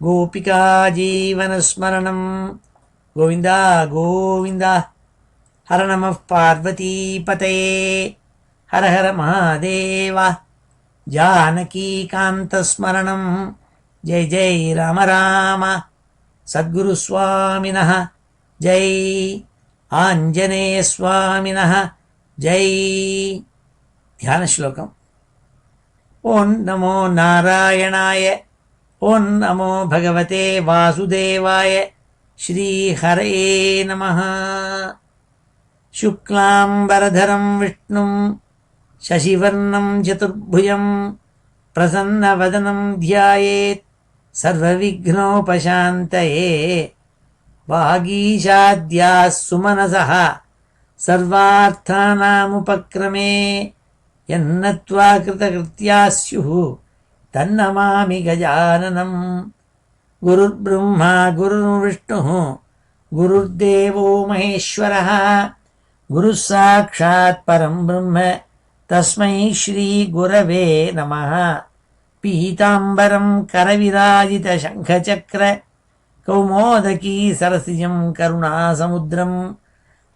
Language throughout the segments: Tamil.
गोपिका जीवनस्मरणं गोविन्द गोविन्द। हर नमः पार्वतीपतये हर हर महादेव। जानकीकान्तस्मरणं जय जय राम राम। सद्गुरुस्वामिनः जय, आञ्जनेयस्वामिनः जय। ध्यानश्लोकम्। ओं नमो नारायणाय, ओं नमो भगवते वासुदेवाय, श्रीहरये नमः। शुक्लाम्बरधरं विष्णुं शशिवर्णं चतुर्भुजं प्रसन्नवदनं ध्यायेत् सर्वविघ्नोपशान्तये। वागीशाद्याः सुमनसः सर्वार्थानामुपक्रमे यन्नत्वा कृतकृत्याः स्युः तन्नमामि गजाननं। गुरुर्ब्रह्मा गुरुर्विष्णुः गुरुर्देवो महेश्वरः, गुरुः साक्षात् परं ब्रह्म तस्मै श्रीगुरवे नमः। पीताम्बरं करविराजितशङ्खचक्र कौमोदकी सरसिजं करुणासमुद्रं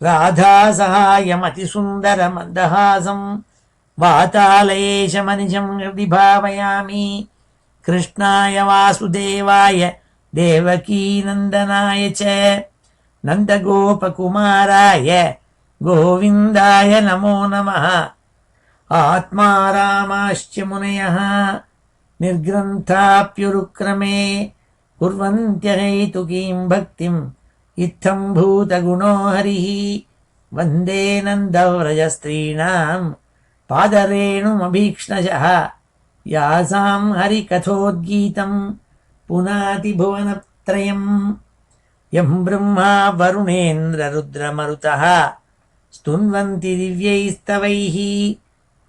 राधासहायमतिसुन्दरमन्दहासं वातालयेशमनिजं विभावयामि। कृष्णाय वासुदेवाय देवकीनन्दनाय च नन्दगोपकुमाराय गोविन्दाय नमो नमः। आत्मा रामाश्च मुनयः निर्ग्रन्थाप्युरुक्रमे कुर्वन्त्यहैतुकीं भक्तिं इत्थं भूतगुणो हरिः। वन्दे नन्दव्रजस्त्रीणां पादरेणुमभीक्ष्णशः यासां हरिकथोद्गीतं पुनाति भुवनत्रयं। यं ब्रह्मा वरुणेन्द्ररुद्रमरुतः स्तुन्वन्ति दिव्यैस्तवैः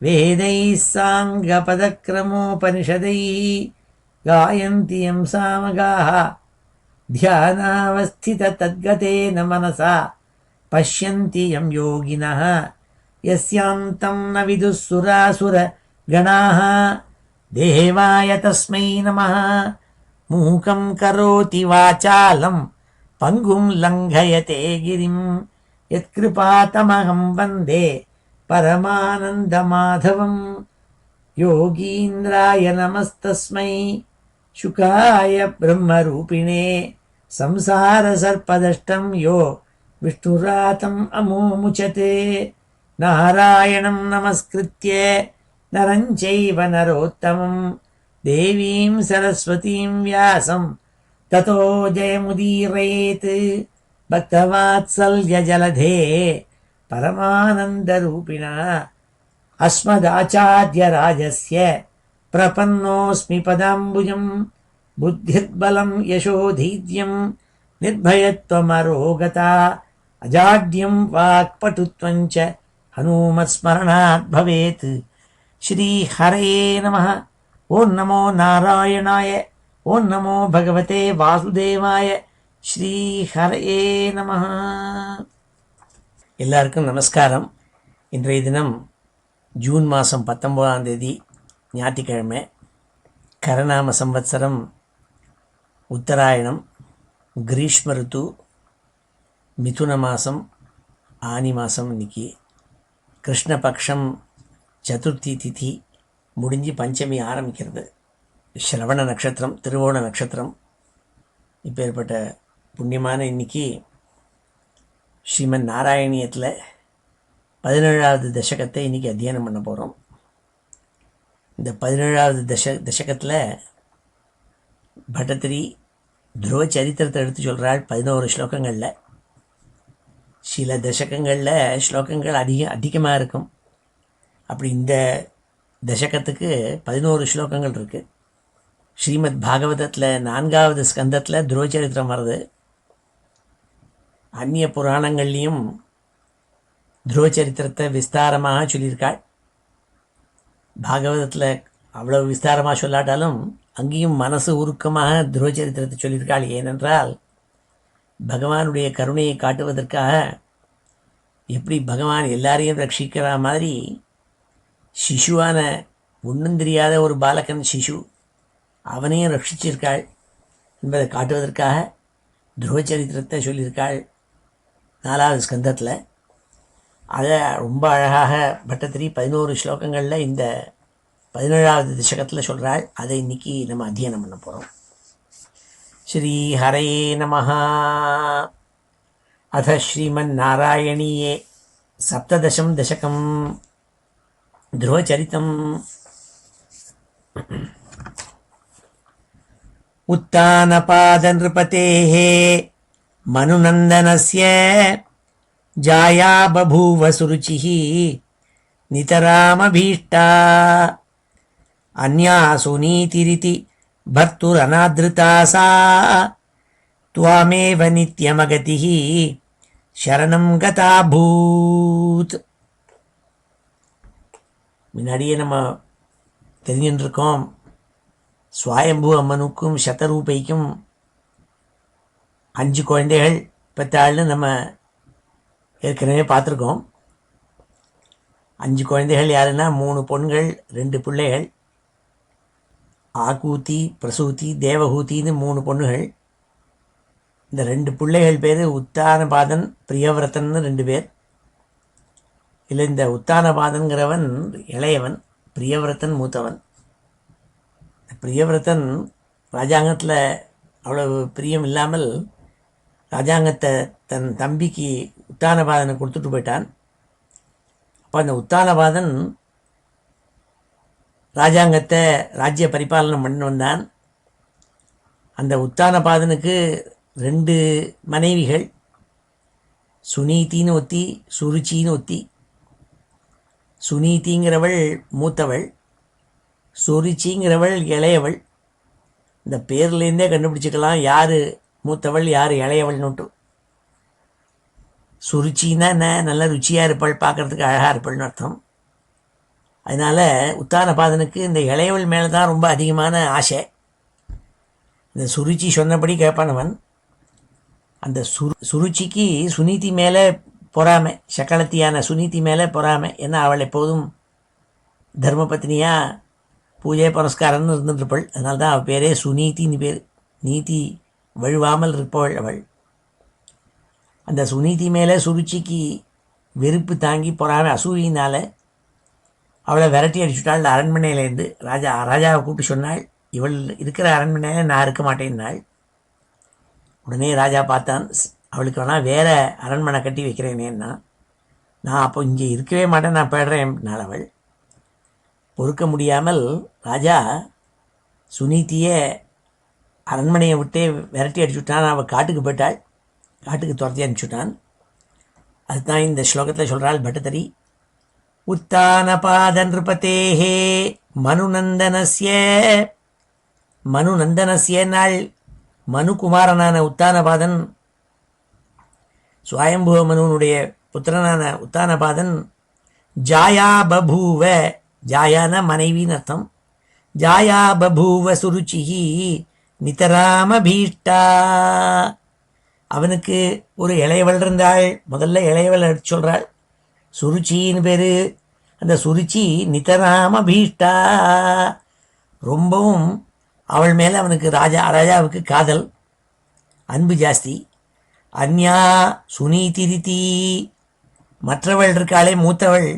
वेदैः साङ्गपदक्रमोपनिषदैः गायन्ति यं सामगाः। ध्यानावस्थिततद्गतेन मनसा पश्यन्ति यं योगिनः यस्यान्तं न विदुः सुरासुरगणाः। देवाय तस्मै नमः। मूकं करोति वाचालं पङ्गुं लङ्घयते गिरिं यत्कृपातमहं वन्दे परमानन्दमाधवं। योगीन्द्राय नमस्तस्मै शुकाय ब्रह्मरूपिणे संसारसर्पदष्टं यो विष्णुरातम् अमुमुचते। नारायणं नमस्कृत्य नरं चैव नरोत्तमं देवीं सरस्वतीं व्यासं ततो जयमुदीरयेत्। भक्तवात्सल्यजलधे परमानन्दरूपिणः अस्मदाचार्यराजस्य प्रपन्नोऽस्मि पदाम्बुजं। बुद्धिर्बलं यशोधैर्यं निर्भयत्वमरोगता अजाड्यं वाक्पटुत्वं च हनूमत्स्मरणात् भवेत्। श्रीहरये नमः। ओं नमो नारायणाय, ओं नमो भगवते वासुदेवाय, ஸ்ரீஹரயே நமஹ. எல்லாருக்கும் நமஸ்காரம். இன்றைய தினம் ஜூன் மாதம் 19ஆம் தேதி ஞாயிற்றுக்கிழமை. கரநாம சம்வத்சரம் உத்தராயணம், கிரீஷ்ம ருத்து, மிதுன மாதம், ஆனி மாதம். இன்னைக்கு கிருஷ்ணபக்ஷம் சதுர்த்தி திதி முடிஞ்சு பஞ்சமி ஆரம்பிக்கிறது. ஸ்ரவண நட்சத்திரம், திருவோண நட்சத்திரம். இப்பேற்பட்ட புண்ணியமான இன்னைக்கு ஸ்ரீமன் நாராயணியத்தில் 17வது தசகத்தை இன்றைக்கி அத்தியனம் பண்ண போகிறோம். இந்த 17வது தசகத்தில் பட்டத்திரி துருவ சரித்திரத்தை எடுத்து சொல்கிறாள் 11 ஸ்லோகங்களில். சில தசகங்களில் ஸ்லோகங்கள் அதிகமாக இருக்கும். அப்படி இந்த தசகத்துக்கு 11 ஸ்லோகங்கள் இருக்குது. ஸ்ரீமத் பாகவதத்தில் 4வது ஸ்கந்தத்தில் துருவச்சரித்திரம் வருது. அந்நிய புராணங்கள்லேயும் துருவச்சரித்திரத்தை விஸ்தாரமாக சொல்லியிருக்காள். பாகவதத்தில் அவ்வளோ விஸ்தாரமாக சொல்லாட்டாலும் அங்கேயும் மனசு உருக்கமாக துருவச்சரித்திரத்தை சொல்லியிருக்காள். ஏனென்றால் பகவானுடைய கருணையை காட்டுவதற்காக எப்படி பகவான் எல்லாரையும் ரட்சிக்கிற மாதிரி சிசுவான ஒன்றும் தெரியாத ஒரு பாலகன் சிசு அவனையும் ரட்சிச்சிருக்காள். என்பதை காட்டுவதற்காக துருவ சரித்திரத்தை சொல்லியிருக்காள் 4வது ஸ்கந்தத்தில். அதை ரொம்ப அழகாக பட்டத்திரி 11 ஸ்லோகங்களில் இந்த 17வது தசகத்தில் சொல்கிறாள். அதை இன்னைக்கு நம்ம அத்தியனம் பண்ண போகிறோம். ஸ்ரீ ஹரே நமஹ. அத ஸ்ரீமன்னாராயணீயே சப்ததசம் தசகம் துருவச்சரிதம். உத்தானபாத நிருபதேஹ மனுநந்தனஸ்ய ஜாயா பபூவ சுருச்சிஹ நிதராமபீஷ்டா அன்யா சுநீதிரிதி பர்த்துரநாத்ருதா சா துவாமேவ நித்யமகதிஹ சரணம் கதாபூத். முன்னாடியே நம்ம தெரிஞ்சுட்டு இருக்கோம், சுவாயம்பு அம்மனுக்கும் சதரூபைக்கும் 5 குழந்தைகள் பெற்றாள்னு நம்ம ஏற்கனவே பார்த்துருக்கோம். 5 குழந்தைகள் யாருன்னா 3 பொண்கள் 2 பிள்ளைகள். ஆகூதி, பிரசூதி, தேவகூத்தின்னு 3 பொண்ணுகள். இந்த 2 பிள்ளைகள் பேர் உத்தானபாதன், பிரியவிரதன்னு 2 பேர். இல்லை, இந்த உத்தானபாதன்கிறவன் இளையவன், பிரியவிரதன் மூத்தவன். பிரியவிரதன் ராஜாங்கத்தில் அவ்வளவு பிரியம் இல்லாமல் ராஜாங்கத்தை தன் தம்பிக்கு உத்தானபாதனை கொடுத்துட்டு போயிட்டான். அப்போ அந்த உத்தானபாதன் ராஜாங்கத்தை ராஜ்ய பரிபாலனம் பண்ணி வந்தான். அந்த உத்தானபாதனுக்கு 2 மனைவிகள், சுனீத்தின்னு ஒத்தி, சுருச்சின்னு ஒத்தி. சுனீதிங்கிறவள் மூத்தவள், சுருச்சிங்கிறவள் இளையவள். இந்த பேர்லேருந்தே கண்டுபிடிச்சிக்கலாம் யார் மூத்தவள் யார் இளையவள்னுட்டு. சுருச்சின்னா என்ன, நல்ல ருச்சியாக இருப்பாள், பார்க்குறதுக்கு அழகாக இருப்பாள்னு அர்த்தம். அதனால் உத்தானபாதனுக்கு இந்த இளையவள் மேலே தான் ரொம்ப அதிகமான ஆசை. இந்த சுருச்சி சொன்னபடி கேட்பானவன். அந்த சுருச்சிக்கு சுனீதி மேலே பொறாமை, சக்களத்தியான சுனீதி மேலே பொறாமை. ஏன்னா அவள் எப்போதும் தர்மபத்னியாக பூஜை புரஸ்காரம்னு இருந்துட்டுருப்பாள். அதனால தான் அவள் பேரே சுனீத்தின்னு பேர். நீதி வழுவாமல் இருப்பவள் அவள். அந்த சுனீதி மேலே சுருச்சிக்கு வெறுப்பு தாங்கி பொறாமை, அசூயினால் அவளை விரட்டி அடிச்சுட்டாள் அரண்மனையிலேருந்து. ராஜாவை கூப்பிட்டு சொன்னாள், இவள் இருக்கிற அரண்மனையில் நான் இருக்க மாட்டேன்னாள். உடனே ராஜா பார்த்தான், அவளுக்கு வேணால் வேறு அரண்மனை கட்டி வைக்கிறேனேன்னா. நான் அப்போ இங்கே இருக்கவே மாட்டேன், நான் போய்டுறேன் அவள். பொறுக்க முடியாமல் ராஜா சுனீத்தியை அரண்மனையை விட்டே விரட்டி அடிச்சுட்டான். அவள் காட்டுக்கு போயிட்டாள், காட்டுக்கு துரத்தி அனுப்பிச்சுட்டான். அதுதான் இந்த ஸ்லோகத்தில் சொல்கிறாள் பட்டத்தரி. உத்தானபாத நிருபதேஹே மனுநந்தனஸ்ய. மனுநந்தனஸ்யனால் மனுகுமாரனான உத்தானபாதன், சுவாயம்புவ மனுவனுடைய புத்திரனான உத்தானபாதன் ஜாயா பபூவ, ஜாயான மனைவின்னு அர்த்தம். ஜாயா பபூவ சுருச்சிஹி நிதராமபீஷ்டா. அவனுக்கு ஒரு இளையவள் இருந்தாள். முதல்ல இளையவள் எடுத்து சொல்கிறாள், சுருச்சின்னு பேர். அந்த சுருச்சி நிதராமபீஷ்டா, ரொம்பவும் அவள் மேலே அவனுக்கு ராஜாவுக்கு காதல், அன்பு ஜாஸ்தி. அன்யா சுனீதிரிதி, மற்றவள் இருக்காளே மூத்தவள்,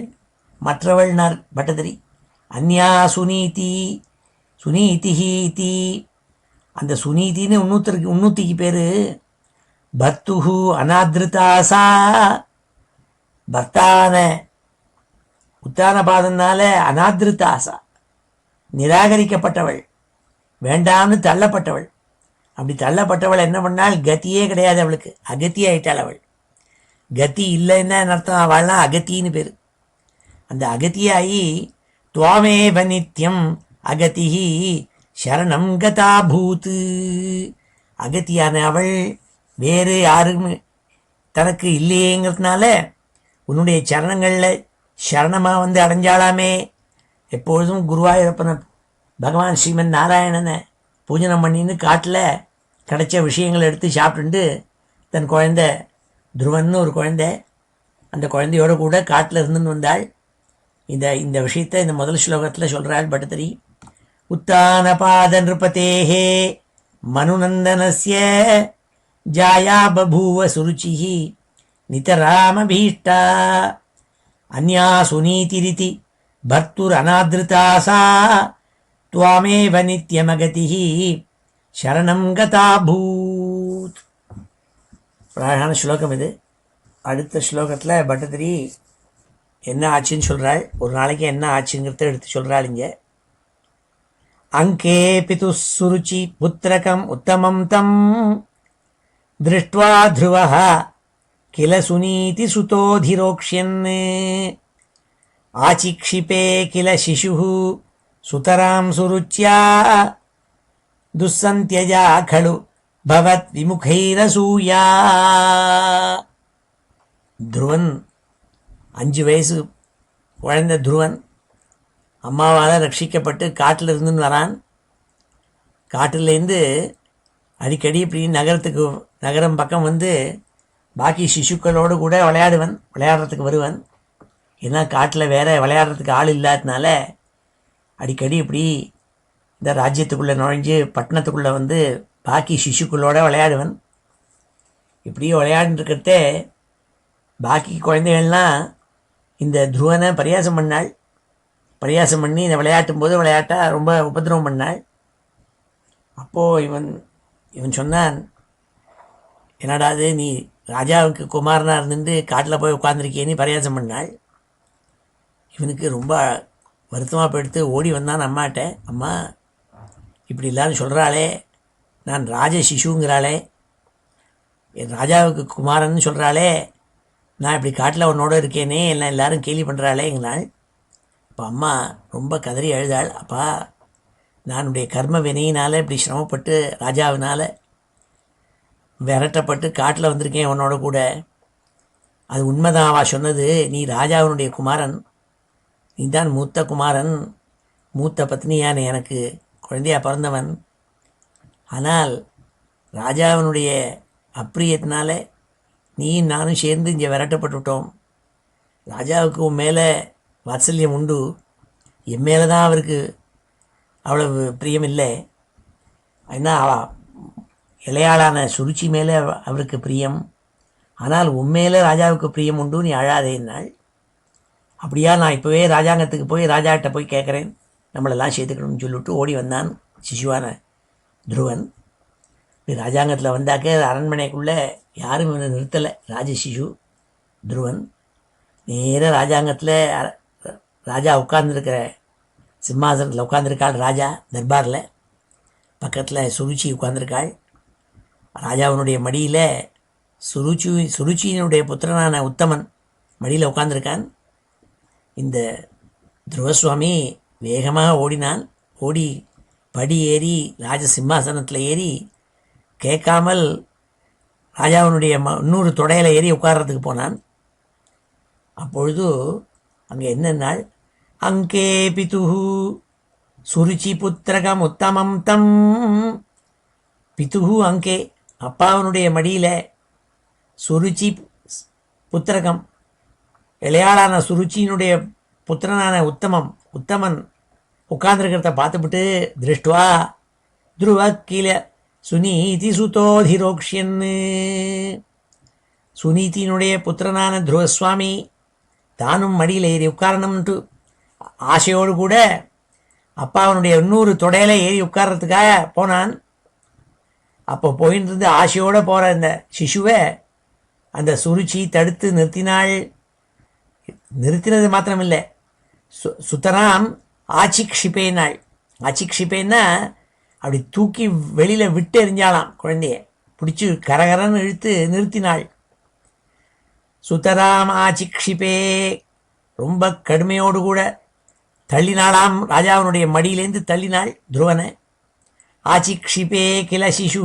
மற்றவள்னார் பட்டதிரி. அன்யா சுனீதி சுனீதிஹீதி. அந்த சுனீதின்னு இன்னொருத்திக்கு பேர் பர்த்துஹு அநாத்ருதாசா. பர்த்தான உத்தானபாதனால அநாத்ருதாசா, நிராகரிக்கப்பட்டவள், வேண்டாம்னு தள்ளப்பட்டவள். அப்படி தள்ளப்பட்டவள் என்ன பண்ணால், கத்தியே கிடையாது அவளுக்கு, அகத்தி ஆயிட்டாள் அவள். கத்தி இல்லைன்னா அர்த்தம், அவள்னா அகத்தின்னு பேர். அந்த அகத்தியாகி துவாமேவ நித்யம் அகதிஹி சரணம் கதாபூத்து. அகத்தியான அவள் வேறு யாரும் தனக்கு இல்லையேங்கிறதுனால உன்னுடைய சரணங்களில் சரணமாக வந்து அடைஞ்சாளாமே. எப்பொழுதும் குருவாயூரப்பனை பகவான் ஸ்ரீமன் நாராயணனை பூஜனம் பண்ணின்னு காட்டில் கிடைச்ச விஷயங்களை எடுத்து சாப்பிட்டுண்டு தன் குழந்தை துருவன்னு ஒரு குழந்தை, அந்த குழந்தையோட கூட காட்டில் இருந்துன்னு வந்தாள். இந்த விஷயத்தை இந்த முதல் ஸ்லோகத்தில் சொல்கிறாள் பட்டத்திரி. உத்தானபாத நிருபதேஹே மனுநந்தனஸ்ய ஜாயா பபூவ சுருச்சிஹி நிதராமபீஷ்டா அன்யா சுனீதிரிதி பர்த்துர் அநாதிருதா சா துவாமேவ நித்யமகதிஹி சரணம் கதாபூத். அழகான ஸ்லோகம் இது. அடுத்த ஸ்லோகத்தில் பட்டதிரி என்ன ஆச்சுன்னு சொல்கிறாள். ஒரு நாளைக்கு என்ன ஆச்சுங்கிறத எடுத்து சொல்கிறாள் இங்கே. அங்கே பிது சுருச்சி புத்திரகம் உத்தமம் தம் திருஷ்ட்வா த்ருவः கில சுனீதி சுதோதிரோக்ஷ்யன் ஆசிக்ஷிபே கில சிசுः சுதராம் சுருச்யா துஸ்ஸந்த்யஜா खलु பவத் விமுகைரசூயா. துருவன் 5 வயசு குழந்தை துருவன் அம்மாவால் ரட்சிக்கப்பட்டு காட்டில் இருந்துன்னு வரான். காட்டிலேருந்து அடிக்கடி இப்படி நகரம் பக்கம் வந்து பாக்கி சிசுக்களோடு கூட விளையாடுறதுக்கு வருவன். ஏன்னா காட்டில் வேற விளையாடுறதுக்கு ஆள் இல்லாததுனால அடிக்கடி இப்படி இந்த ராஜ்யத்துக்குள்ளே நுழைஞ்சு பட்டணத்துக்குள்ளே வந்து பாக்கி சிசுக்களோட விளையாடுவன். இப்படி விளையாண்டுருக்கிறதே பாக்கி குழந்தைகள்லாம் இந்த துருவனை பரியாசம் பண்ணி இந்த விளையாட்டும் போது விளையாட்டாக ரொம்ப உபதிரவம் பண்ணாள். அப்போது இவன் சொன்னான், என்னடாது நீ ராஜாவுக்கு குமாரனாக இருந்துட்டு காட்டில் போய் உட்காந்துருக்கியேன்னு பரியாசம் பண்ணாள். இவனுக்கு ரொம்ப வருத்தமாக போயிடுத்து. ஓடி வந்தான் அம்மாட்ட. அம்மா இப்படி எல்லாரும் சொல்கிறாளே, நான் ராஜ சிசுங்கிறாளே, என் ராஜாவுக்கு குமாரன்னு சொல்கிறாளே, நான் இப்படி காட்டில் உன்னோட இருக்கேனே, எல்லாம் எல்லாரும் கேலி பண்ணுறாளே எங்களால். அப்போ அம்மா ரொம்ப கதறி அழுதாள். அப்பா நான் உடைய கர்ம வினையினால் இப்படி சிரமப்பட்டு ராஜாவினால் விரட்டப்பட்டு காட்டில் வந்திருக்கேன் உன்னோட கூட. அது உண்மைதான் அவா சொன்னது. நீ ராஜாவினுடைய குமாரன், நீ தான் மூத்த குமாரன், மூத்த பத்னியான எனக்கு குழந்தையா பிறந்தவன். ஆனால் ராஜாவினுடைய அப்பிரியத்தினால நீயும் நானும் சேர்ந்து இங்கே விரட்டப்பட்டுவிட்டோம். ராஜாவுக்கு உன் மேலே வாத்சல்யம் உண்டு, என் மேலே தான் அவருக்கு அவ்வளவு பிரியம் இல்லை. ஏன்னா இளையாளான சுருச்சி மேலே அவருக்கு பிரியம், ஆனால் உண்மையிலே ராஜாவுக்கு பிரியம் உண்டு, நீ அழாதேன்னாள். அப்படியா, நான் இப்போவே ராஜாங்கத்துக்கு போய் ராஜாக்கிட்ட போய் கேட்குறேன், நம்மளெல்லாம் சேர்த்துக்கணும்னு சொல்லிவிட்டு ஓடி வந்தான் சிசுவான துருவன். ராஜாங்கத்தில் வந்தாக்க அரண்மனைக்குள்ளே யாரும் இவனை நிறுத்தலை. ராஜசிசு துருவன் நேராக ராஜாங்கத்தில் ராஜா உட்கார்ந்துருக்கிற சிம்மாசனத்தில் உட்காந்துருக்காள். ராஜா தர்பாரில் பக்கத்தில் சுருச்சி உட்காந்துருக்காள். ராஜாவினுடைய மடியில் சுருச்சியினுடைய புத்திரனான உத்தமன் மடியில் உட்காந்துருக்கான். இந்த துருவசுவாமி வேகமாக ஓடினான். ஓடி படி ஏறி ராஜ சிம்மாசனத்தில் ஏறி கேட்காமல் ராஜாவினுடைய இன்னொரு தொடையில் ஏறி உட்கார்றதுக்கு போனான். அப்பொழுது அங்கே என்னன்னாள், அங்கே பிதுஹு சுருச்சி புத்திரகம் உத்தமம் தம். பிதுஹு அங்கே, அப்பாவனுடைய மடியில் சுருச்சி புத்திரகம் இளையாளான சுருச்சியினுடைய புத்திரனான உத்தமன் உட்கார்ந்துருக்கிறத பார்த்துவிட்டு திருஷ்டுவா துருவ கீழே சுனீதி சுதோதிரோக்ஷியன்னு, சுனீதியினுடைய புத்திரனான துருவசுவாமி தானும் மடியில் ஏறி உட்காரணும்ட்டு ஆசையோடு கூட அப்பாவனுடைய இன்னொரு தொடையில ஏறி உட்கார்றதுக்காக போனான். அப்போ போயின்னு இருந்து ஆசையோடு போகிற இந்த சிசுவை அந்த சுருச்சி தடுத்து நிறுத்தினாள். நிறுத்தினது மாத்திரமில்லை, சுத்தராம் ஆச்சிக்ஷிப்பேனாள். ஆச்சிக்ஷிப்பேன்னா அப்படி தூக்கி வெளியில் விட்டு எறிஞ்சாலாம். குழந்தைய பிடிச்சி கரகரன்னு இழுத்து நிறுத்தினாள். சுத்தராம் ஆச்சிக்ஷிப்பே, ரொம்ப கடுமையோடு கூட தள்ளினாளாம். ராஜாவினுடைய மடியிலேருந்து தள்ளினாள் துருவனை. ஆச்சிக்ஷிப்பே கில சிசு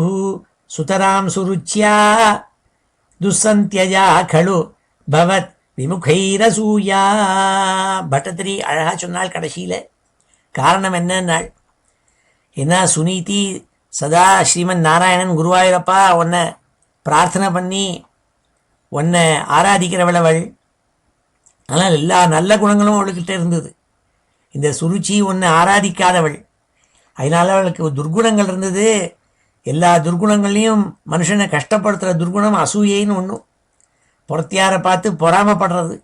சுதராம் சுருச்சியா துஸ்ஸந்த்யஜா खलु பவத் விமுகைரசூயா. பட்டத்திரி அழகா சொன்னாள் கடைசியில். காரணம் என்னன்னாள், ஏன்னா சுனீதி சதா ஸ்ரீமன் நாராயணன் குருவாயூரப்பா உன்னை பிரார்த்தனை பண்ணி உன்னை ஆராதிக்கிறவளவள். ஆனால் எல்லா நல்ல குணங்களும் அவளுக்கிட்ட இருந்தது. இந்த சுருச்சி உன்னை ஆராதிக்காதவள், அதனால அவளுக்கு துர்குணங்கள் இருந்தது. எல்லா துர்குணங்கள்லையும் மனுஷனை கஷ்டப்படுத்துகிற துர்குணம் அசூயைன்னு ஒன்றும். புறத்தியாரை பார்த்து பொறாமப்படுறது.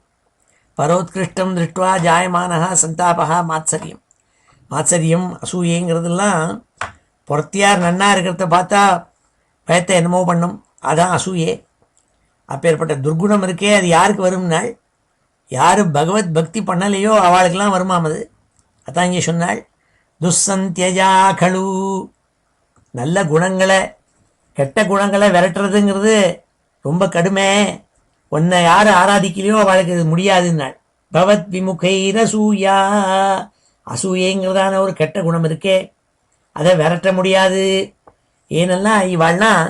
பரோத்கிருஷ்டம் திருஷ்டுவா ஜாயமானகா சந்தாபகா மாத்சரியம். மாத்சரியம் அசூயைங்கிறதுலாம் புறத்தியார் நன்னா இருக்கிறத பார்த்தா பயத்தை என்னமோ பண்ணும், அதான் அசூயே. அப்பேற்பட்ட துர்குணம் இருக்கே, அது யாருக்கு வரும்னாள்? யார் பகவத் பக்தி பண்ணலையோ அவளுக்கெல்லாம் வருமாம் அது. அதான் இங்கே சொன்னாள், துஸ்ஸந்தியஜா கழு. நல்ல குணங்களை கெட்ட குணங்களை விரட்டுறதுங்கிறது ரொம்ப கடுமை. உன்னை யார் ஆராதிக்கலையோ அவளுக்கு இது முடியாதுன்னாள். பவத் விமுகைர் அசூயா. அசூயைங்கிறதான ஒரு கெட்ட குணம் இருக்கே, அதை விரட்ட முடியாது. ஏனெல்லாம் இவாள்லாம்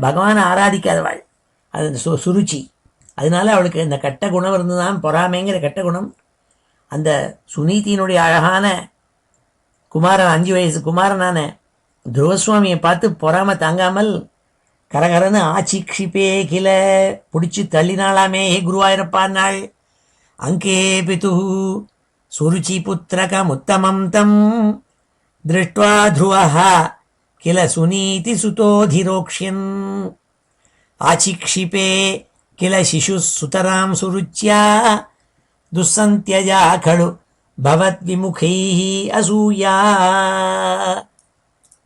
பகவானை ஆராதிக்காதவாள், அது சுருச்சி. அதனால அவளுக்கு இந்த கெட்ட குணம் இருந்துதான், பொறாமைங்கிற கெட்ட குணம். அந்த சுனீதியினுடைய அழகான குமாரன், 5 வயசு குமாரனான துருவசுவாமியை பார்த்து பொறாமை தாங்காமல் கரகரன்னு ஆச்சிக்ஷிப்பே கில பிடிச்சி தள்ளினாலாமே. ஹே குருவாயிருப்பான் நாள். அங்கே பிது சுருச்சி புத்திரகம் உத்தமம் தம் திருஷ்ட்வா த்ருவஹா கில சுனீதி சுதோதிரோக்ஷ்யன். ஆச்சிக்ஷிப்பே கில சிசு சுதராம் சுருச்சியா துஸ்ஸந்தியஜா கழு பவத் விமுகை அசூயா.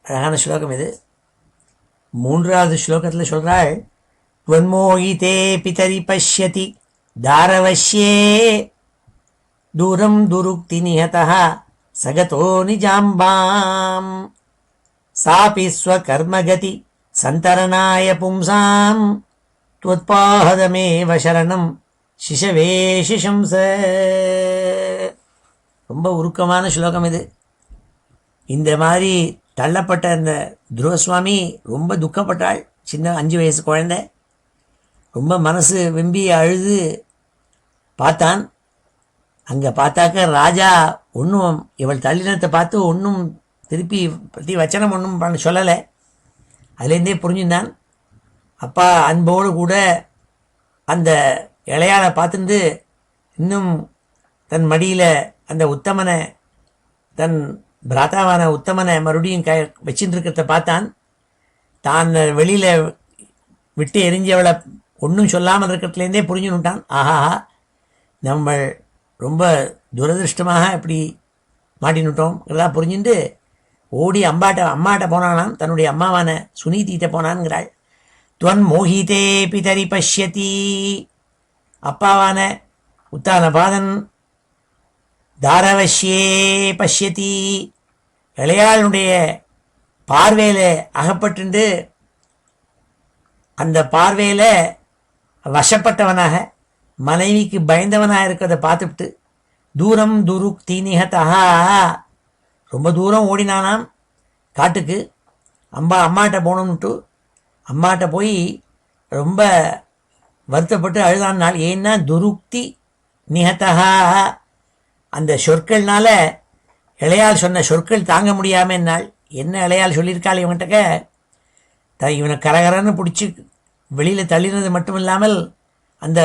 அழகான ஸ்லோகம் இது. 3வது ஸ்லோகத்தில் சொல்கிறாள், துவன்மோகிதே பிதரி பஷ்யதி தாரவஷ்யே தூரம் துருக்தி நிஹதா சகதோ நிஜாம்பாம் சாபி ஸ்வகர்மகதி சந்தரணாய பும்சாம் துவத்பாதமேவ சரணம் சிஷவே சிஷம்ச. ரொம்ப உருக்கமான ஸ்லோகம் இது. இந்த மாதிரி தள்ளப்பட்ட அந்த துருவசுவாமி ரொம்ப துக்கப்பட்டாள். சின்ன 5 வயசு குழந்தை. ரொம்ப மனசு வெம்பி அழுது பார்த்தான். அங்கே பார்த்தாக்க ராஜா ஒன்றும் இவள் தள்ளினத்தை பார்த்து ஒன்றும் திருப்பி பற்றி வச்சனம் ஒன்றும் பண்ண சொல்லலை. அதுலேருந்தே புரிஞ்சுதான். அப்பா அன்போடு கூட அந்த இளையாளை பார்த்துட்டு இன்னும் தன் மடியில் அந்த உத்தமனை, தன் பிராத்தாவான உத்தமனை மறுபடியும் வச்சுட்டு இருக்கிறத பார்த்தான். தான் வெளியில் விட்டு எரிஞ்சவளை ஒன்றும் சொல்லாமல் இருக்கிறதுலேருந்தே புரிஞ்சுன்னுட்டான். ஆஹா, நம்ம ரொம்ப துரதிருஷ்டமாக இப்படி மாட்டினுட்டோம்ங்கிறதா புரிஞ்சுட்டு ஓடி அம்மாட்ட போனானாம். தன்னுடைய அம்மாவான சுனீதிட்ட போனான்ங்கிறாள். துவன் மோகிதே பிதரி பஷ்யதி. அப்பாவான உத்தானபாதன் தாரவஷ்யே பஷ்யதி. இளையாளுடைய பார்வையில் அகப்பட்டு அந்த பார்வையில் வசப்பட்டவனாக, மனைவிக்கு பயந்தவனாக இருக்கிறத பார்த்துவிட்டு தூரம் துருக்தி நிஹதா, ரொம்ப தூரம் ஓடினானாம் காட்டுக்கு. அம்மாட்ட போகணும்னுட்டு அம்மாட்ட போய் ரொம்ப வருத்தப்பட்டு அழுதான் நாள். ஏன்னா துருக்தி நிஹதா, அந்த சொற்கள்னால இளையால் சொன்ன சொற்கள் தாங்க முடியாமல் நாள். என்ன இளையால் சொல்லியிருக்காள் இவன்கிட்டக்க, இவனை கரகரன்னு பிடிச்சி வெளியில் தள்ளினது மட்டும் இல்லாமல் அந்த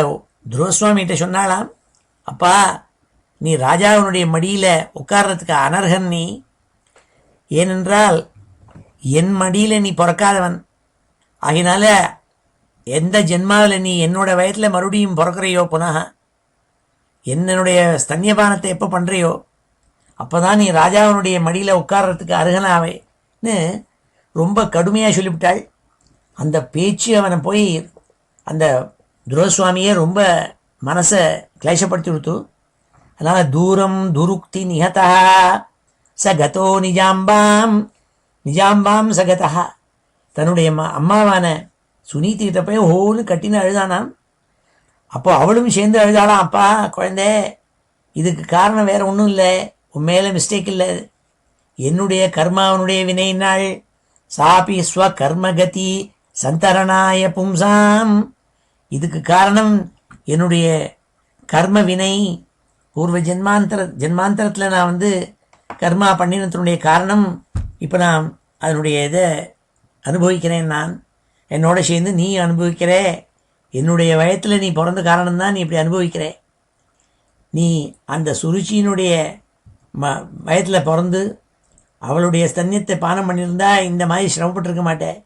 துருவசுவாமிகிட்ட சொன்னாலாம், அப்பா நீ ராஜாவினுடைய மடியில் உட்கார்றதுக்கு அனர்ஹன் நீ. ஏனென்றால் என் மடியில் நீ பிறக்காதவன். ஆகினால எந்த ஜென்மாவில் நீ என்னோட வயத்தில் மறுபடியும் பிறக்கிறையோ, புனக என்னுடைய ஸ்தன்யபானத்தை எப்போ பண்ணுறியோ அப்போ தான் நீ ராஜாவினுடைய மடியில் உட்கார்றதுக்கு அருகனாவேன்னு ரொம்ப கடுமையாக சொல்லிவிட்டாள். அந்த பேச்சு அவனை போய் அந்த துருவசுவாமியே ரொம்ப மனசை கிளேசப்படுத்தி கொடுத்து. அதனால் தூரம் துருக்தி நிஹதா சகதோ நிஜாம்பாம். நிஜாம்பாம் சகதா, தன்னுடைய அம்மாவான சுனீதிகிட்ட போய் ஹோன்னு கட்டின்னு அழுதானாம். அப்போ அவளும் சேர்ந்து அழுதாளாம். அப்பா குழந்தை, இதுக்கு காரணம் வேறு ஒன்றும் இல்லை, உன் மேலே மிஸ்டேக் இல்லை, என்னுடைய கர்மாவனுடைய வினையினாள். சாபி ஸ்வ கர்மகதி சந்தரணாய பும்சாம். இதுக்கு காரணம் என்னுடைய கர்ம வினை. பூர்வ ஜென்மாந்தரத்தில் நான் கர்மா பண்ணினத்தினுடைய காரணம் இப்போ நான் அதனுடைய இதை அனுபவிக்கிறேன். நான் என்னோட சேர்ந்து நீ அனுபவிக்கிற. என்னுடைய வயத்தில் நீ பிறந்த காரணம்தான் நீ இப்படி அனுபவிக்கிற. நீ அந்த சுருச்சியினுடைய வயத்தில் பிறந்து அவளுடைய ஸ்தன்யத்தை பானம் பண்ணியிருந்தா இந்த மாதிரி சிரமப்பட்டிருக்க மாட்டேன்.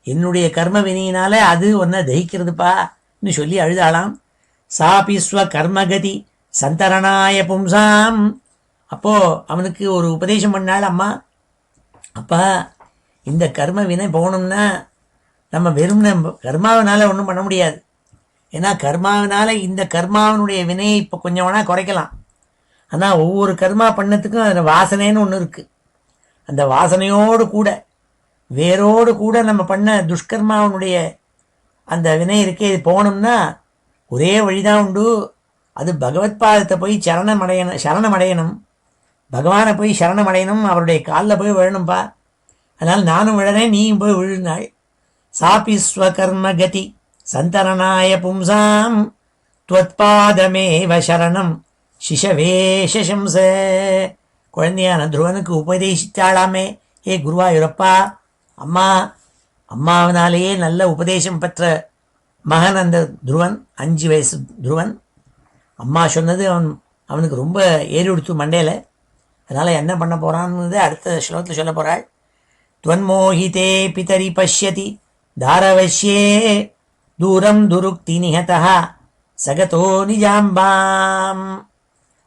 என்னுடைய கர்ம வினையினால அது ஒன்றை தகிக்கிறதுப்பான்னு சொல்லி அழுதாளாம். சாபிஸ்வ கர்மகதி சந்தரணாய பும்சாம். அப்போது அவனுக்கு ஒரு உபதேசம் பண்ணாள் அம்மா. அப்பா, இந்த கர்ம வினை போகணும்னா நம்ம வெறும் கர்மாவினால ஒன்றும் பண்ண முடியாது. ஏன்னா கர்மாவினால இந்த கர்மாவினுடைய வினையை இப்போ கொஞ்சம் வேணால் குறைக்கலாம். ஆனால் ஒவ்வொரு கர்மா பண்ணத்துக்கும் அதில் வாசனைன்னு ஒன்று இருக்குது. அந்த வாசனையோடு கூட வேரோடு கூட நம்ம பண்ண துஷ்கர்மாவனுடைய அந்த வினை இருக்கே, இது போகணும்னா ஒரே வழிதான் உண்டு. அது பகவத் பாதத்தை போய் சரணமடையணும். பகவானை போய் சரணமடையணும். அவருடைய காலில் போய் விழணும்பா. அதனால் நானும் விழறேன், நீயும் போய் விழுனாள். சாபிஸ்வ கர்ம கதி சந்தரணாய பும்சாம் துவத்பாதமேவ சரணம் சிஷவேஷம்ச. குழந்தையான துருவனுக்கு உபதேசித்தாளாமே, ஏ குருவாயூரப்பா, அம்மாவினாலேயே நல்ல உபதேசம் பெற்ற மகன் அந்த துருவன், 5 வயசு துருவன். அம்மா சொன்னது அவனுக்கு ரொம்ப ஏறி கொடுத்து மண்டையில். அதனால் என்ன பண்ண போகிறான்னு அடுத்த ஸ்லோகத்தில் சொல்ல போகிறாள். துவன்மோஹிதே பிதரி பஷ்யதி தாரவஷ்யே தூரம் துருக்தி நிஹதா சகதோ நிஜாம்பாம்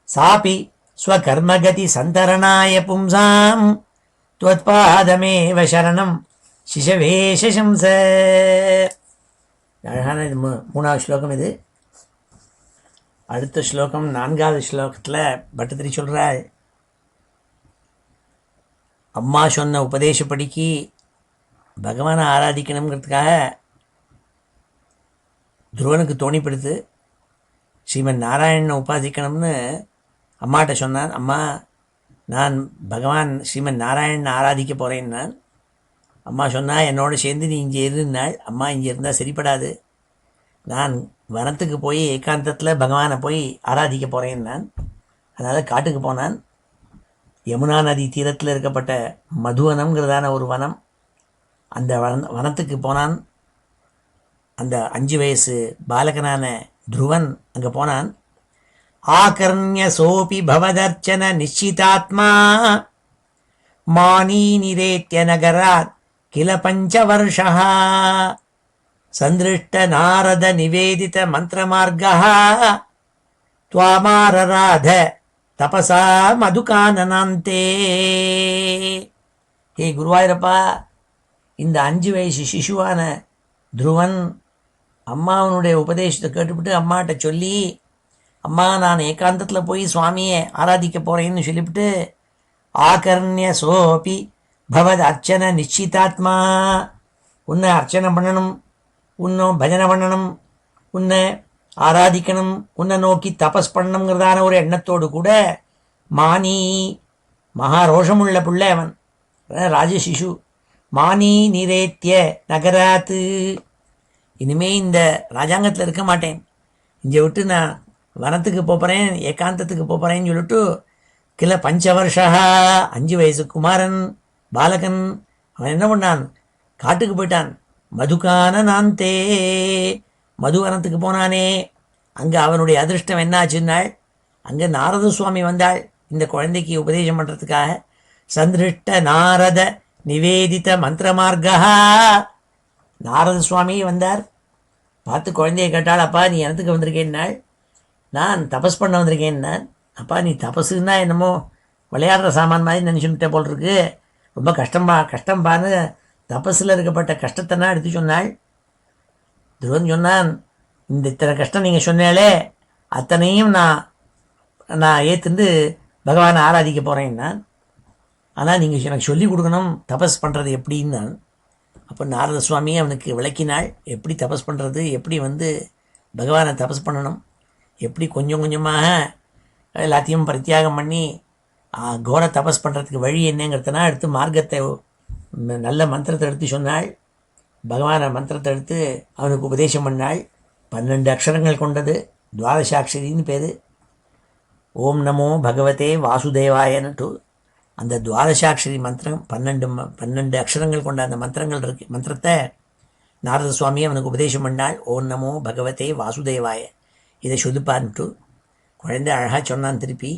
சாபி ஸ்வகர்மகதி சந்தரணாய பும்சாம் துவத்பாதமேவ சரணம் சிஷவேஷம்ச. அழகான இது 3வது ஸ்லோகம். இது அடுத்த ஸ்லோகம் 4வது ஸ்லோகத்தில் பட்டத்திரி சொல்கிறாள், அம்மா சொன்ன உபதேசப்படிக்கு பகவானை ஆராதிக்கணுங்கிறதுக்காக துருவனுக்கு தோணிப்படுத்து ஸ்ரீமன் நாராயணனை உபாசிக்கணும்னு அம்மாட்ட சொன்னான். அம்மா, நான் பகவான் ஸ்ரீமன் நாராயணனை ஆராதிக்க போகிறேன். நான் அம்மா சொன்னால் என்னோட சேர்ந்து நீ இங்கே இருந்தாள். அம்மா, இங்கே இருந்தால் சரிப்படாது, நான் வனத்துக்கு போய் ஏகாந்தத்தில் பகவானை போய் ஆராதிக்க போகிறேன். நான் அதனால் காட்டுக்கு போனான். யமுனா நதி தீரத்தில் இருக்கப்பட்ட மதுவனம்ங்கிறதான ஒரு வனம். அந்த வனத்துக்கு போனான். அந்த 5 வயசு பாலகனான துருவன் அங்கே போனான். ஆகர்ணிய சோபி பவதர்ச்சன நிச்சிதாத்மா மானி நிரேத்ய நகராத் கில 5 வருஷா சந்திருஷ்ட நாரத நிவேதித மந்திரமார்கா துவாமாரராத தபசா மதுகானனாந்தே. ஹே குருவாயூரப்பா, இந்த 5 வயசு சிசுவான துருவன் அம்மாவனுடைய உபதேசத்தை கேட்டுவிட்டு அம்மாட்ட சொல்லி, அம்மா, நான் ஏகாந்தத்தில் போய் சுவாமியை ஆராதிக்க போகிறேன்னு சொல்லிவிட்டு, ஆகர்ணிய சோபி பவத் அர்ச்சனை நிச்சிதாத்மா, உன்னை அர்ச்சனை பண்ணணும், உன்னும் பஜனை பண்ணணும், உன்னை ஆராதிக்கணும், உன்னை நோக்கி தபஸ் பண்ணணுங்கிறதான ஒரு எண்ணத்தோடு கூட மானி, மகா ரோஷமுள்ள பிள்ளை அவன், ராஜசிசு, மானி நிரேத்திய நகராத்து, இனிமே இந்த ராஜாங்கத்தில் இருக்க மாட்டேன், இங்கே விட்டு நான் வனத்துக்கு போகிறேன், ஏகாந்தத்துக்கு போகிறேன்னு சொல்லிட்டு கில 5 வருஷா 5 வயசு குமாரன் பாலகன் அவன் என்ன பண்ணான், காட்டுக்கு போயிட்டான். மதுக்கான நாந்தே, மதுவனத்துக்கு போனானே. அங்கே அவனுடைய அதிர்ஷ்டம் என்னாச்சுன்னாள், அங்கே நாரத சுவாமி வந்தாள் இந்த குழந்தைக்கு உபதேசம் பண்ணுறதுக்காக. சந்திருஷ்ட நாரத நிவேதித மந்திரமார்கா, நாரத சுவாமி வந்தார். பார்த்து குழந்தைய கேட்டாள், அப்பா நீ எனத்துக்கு வந்திருக்கேன்னாள். நான் தபஸ் பண்ண வந்திருக்கேன். நான், அப்பா நீ தபஸுன்னா என்னமோ விளையாடுற சாமான் மாதிரி நினச்சுட்டே போல் இருக்கு, ரொம்ப கஷ்டம்பான்னு தபஸில் இருக்கப்பட்ட கஷ்டத்தைனா எடுத்து சொன்னாள். துருவன் சொன்னான், இந்த இத்தனை கஷ்டம் நீங்கள் சொன்னாலே அத்தனையும் நான் ஏற்றுந்து பகவானை ஆராதிக்க போகிறேன். நான், ஆனால் நீங்கள் எனக்கு சொல்லிக் கொடுக்கணும் தபஸ் பண்ணுறது எப்படின்னு. நான் அப்போ நாரத சுவாமி அவனுக்கு விளக்கினாள், எப்படி தபஸ் பண்ணுறது, எப்படி பகவானை தபஸ் பண்ணணும், எப்படி கொஞ்சம் கொஞ்சமாக எல்லாத்தையும் பரித்தியாகம் பண்ணி கோர தபஸ் பண்ணுறதுக்கு வழி என்னங்கிறதுனா எடுத்து மார்க்கத்தை, நல்ல மந்திரத்தை எடுத்து சொன்னாள். பகவான மந்திரத்தை எடுத்து அவனுக்கு உபதேசம் பண்ணாள். 12 அக்ஷரங்கள் கொண்டது, துவாதசாட்சரின்னு பேர். ஓம் நமோ பகவதே வாசுதேவாயன்ட்டு அந்த துவாதசாட்சரி மந்திரம் 12 அக்ஷரங்கள் கொண்ட அந்த மந்திரத்தை நாரத சுவாமி அவனுக்கு உபதேசம் பண்ணாள். ஓம் நமோ பகவதே வாசுதேவாய, இதை சொதுப்பான்ட்டு குழந்தை அழகாக சொன்னான். திருப்பி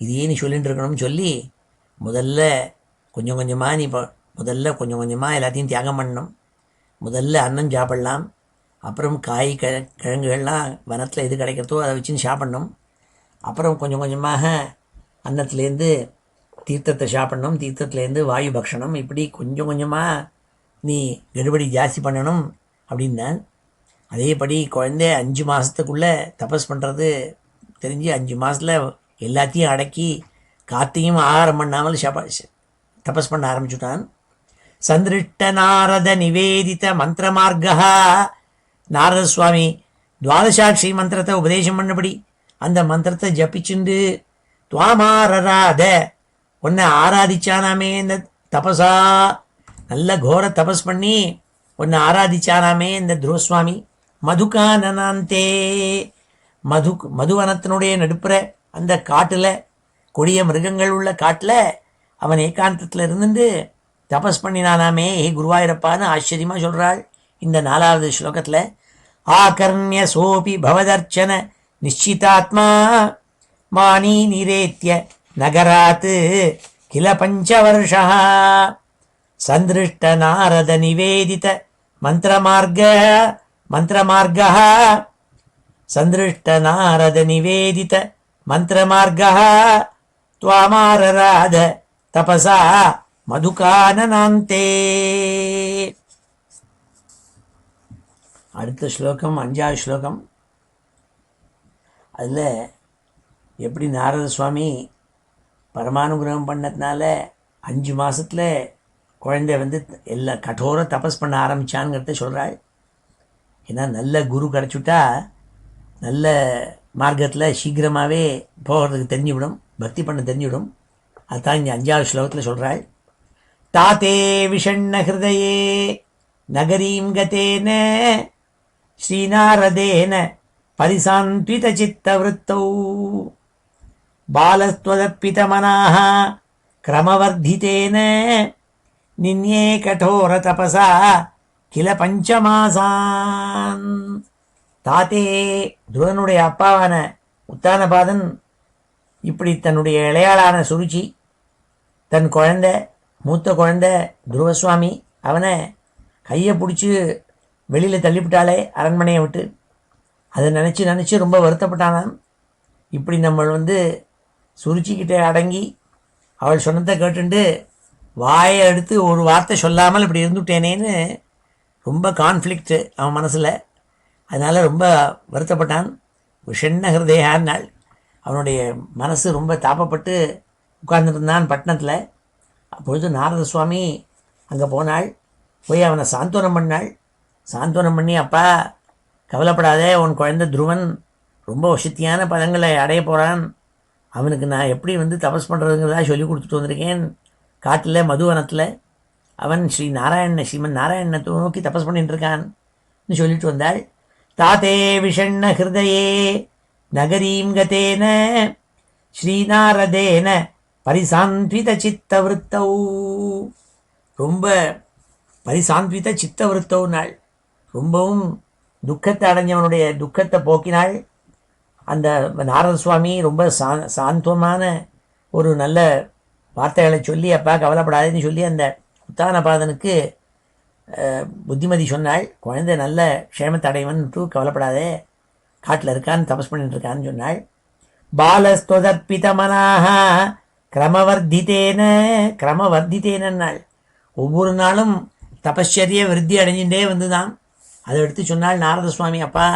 இதையே நீ சொல்லிட்டு இருக்கணும்னு சொல்லி முதல்ல கொஞ்சம் கொஞ்சமாக நீ இப்போ முதல்ல கொஞ்சம் கொஞ்சமாக எல்லாத்தையும் தியாகம் பண்ணணும். முதல்ல அன்னம் சாப்பிடலாம், அப்புறம் காய் கிழங்குகள்லாம் வனத்தில் எது கிடைக்கிறதோ அதை வச்சுன்னு சாப்பிட்ணும். அப்புறம் கொஞ்சம் கொஞ்சமாக அன்னத்துலேருந்து தீர்த்தத்தை சாப்பிட்ணும், தீர்த்தத்துலேருந்து வாயு பக்ஷணம், இப்படி கொஞ்சம் கொஞ்சமாக நீ கெடுபடி ஜாஸ்தி பண்ணணும் அப்படின்னேன். அதேபடி குழந்தை 5 மாதத்துக்குள்ளே தபஸ் பண்ணுறது தெரிஞ்சு 5 மாதத்தில் எல்லாத்தையும் அடக்கி காத்தையும் ஆகாரம் பண்ணாமல் தபஸ் பண்ண ஆரம்பிச்சுட்டான். சந்திருஷ்ட நாரத நிவேதித மந்திர மார்க்கா, நாரத சுவாமி துவாதசாட்சி மந்திரத்தை உபதேசம் பண்ணபடி அந்த மந்திரத்தை ஜபிச்சுண்டு துவாமாரராத உன்னை ஆராதிச்சானாமே இந்த தபசா, நல்ல கோர தபஸ் பண்ணி உன்னை ஆராதிச்சானாமே இந்த துருவசுவாமி. மதுகானனாந்தே, மதுவனத்தினுடைய நடுப்புற அந்த காட்டில், கொடிய மிருகங்கள் உள்ள காட்டில் அவன் ஏகாந்தத்தில் இருந்துட்டு தபஸ் பண்ணினானாமே ஏ குருவாயிரப்பான்னு ஆச்சரியமாக சொல்கிறாள் இந்த 4வது ஸ்லோகத்தில். ஆகர்ணிய சோபி பவதர்ச்சன நிச்சிதாத்மா மானி நிரேத்திய நகராத் கில பஞ்சவர்ஷா சந்திருஷ்ட நாரத நிவேதித மந்திரமார்க சந்திருஷ்ட நாரத நிவேதித மந்திரமார்க துவாமாரராத தபசா மதுகானனாந்தே. அடுத்த ஸ்லோகம் 5வது ஸ்லோகம். அதில் எப்படி நாரத சுவாமி பரமானுகிரகம் பண்ணதுனால 5 மாதத்தில் குழந்தை எல்லா கடோர தபஸ் பண்ண ஆரம்பித்தான்ங்கிறத சொல்கிறாள். ஏன்னா நல்ல குரு கிடச்சுட்டா நல்ல மார்க்கத்தில் சீக்கிரமாகவே போகிறதுக்கு தெரிஞ்சுவிடும், பக்தி பண்ண தெரிஞ்சுவிடும். அதுதான் இங்கே 5வது ஸ்லோகத்தில் சொல்கிறாள். தாத்தே விஷண்ண ஹிருதயே நகரீம் கதேன ஸ்ரீநாரதேன பரிசாந்த்வித சித்தவருத்தௌ பாலஸ்த்வதப்பிதமனாः கிரமவர்த்திதேன நின்யே கடோர தபசா கில பஞ்சமாசான். தாத்தே, துருவனுடைய அப்பாவான உத்தானபாதன் இப்படி தன்னுடைய இளையாளான சுருச்சி, தன் குழந்தை மூத்த குழந்தை துருவசுவாமி அவனை கையை பிடிச்சி வெளியில் தள்ளிவிட்டாலே அரண்மனையை விட்டு. அதை நினச்சி ரொம்ப வருத்தப்பட்டானான். இப்படி நம்ம சுருச்சிக்கிட்ட அடங்கி அவள் சொன்னதை கேட்டுண்டு வாயை எடுத்து ஒரு வார்த்தை சொல்லாமல் இப்படி இருந்துட்டேனேன்னு ரொம்ப கான்ஃப்ளிக்ட் அவன் மனசில். அதனால் ரொம்ப வருத்தப்பட்டான். விஷண்ண ஹிருதயான்னாள். அவனுடைய மனசு ரொம்ப தாப்பப்பட்டு உட்கார்ந்துருந்தான் பட்டணத்தில். அப்பொழுது நாரத சுவாமி அங்கே போனாள். போய் அவனை சாந்தோனம் பண்ணாள். சாந்தோனம் பண்ணி, அப்பா கவலைப்படாதே, உன் குழந்தை துருவன் ரொம்ப வசத்தியான பதங்களை அடைய போகிறான். அவனுக்கு நான் எப்படி தபஸ் பண்ணுறதுங்கிறதா சொல்லி கொடுத்துட்டு வந்திருக்கேன். காட்டில் மதுவனத்தில் அவன் ஸ்ரீமன் நாராயணனை நோக்கி தபஸ் பண்ணிட்டு இருக்கான்னு சொல்லிட்டு வந்தாள். தாத்தே விஷண்ண ஹிருதயே நகரீம் கதேன ஸ்ரீநாரதேன பரிசாந்த்வித சித்தவருத்தௌ. ரொம்ப பரிசாந்த்வித சித்தவருத்தௌ நாள். ரொம்பவும் துக்கத்தை அடைஞ்சவனுடைய துக்கத்தை போக்கினாள். அந்த நாரத சுவாமி ரொம்ப சாந்தமான ஒரு நல்ல வார்த்தைகளை சொல்லி, அப்பா கவலைப்படாதுன்னு சொல்லி அந்த உத்தானபாதனுக்கு புத்திமதி சொன்னாள். குழந்தை நல்ல க்ஷேமத்தை அடைவன்ட்டு கவலைப்படாதே, காட்டில் இருக்கான்னு தபஸ் பண்ணிட்டு இருக்கான்னு சொன்னாள். பாலஸ்தொதர்ப்பிதமனாக கிரமவர்த்தித்தேனாள். ஒவ்வொரு நாளும் தபஸ்சரிய விருத்தி அடைஞ்சுட்டே வந்துதான். அதை எடுத்து சொன்னாள் நாரத சுவாமி, அப்பா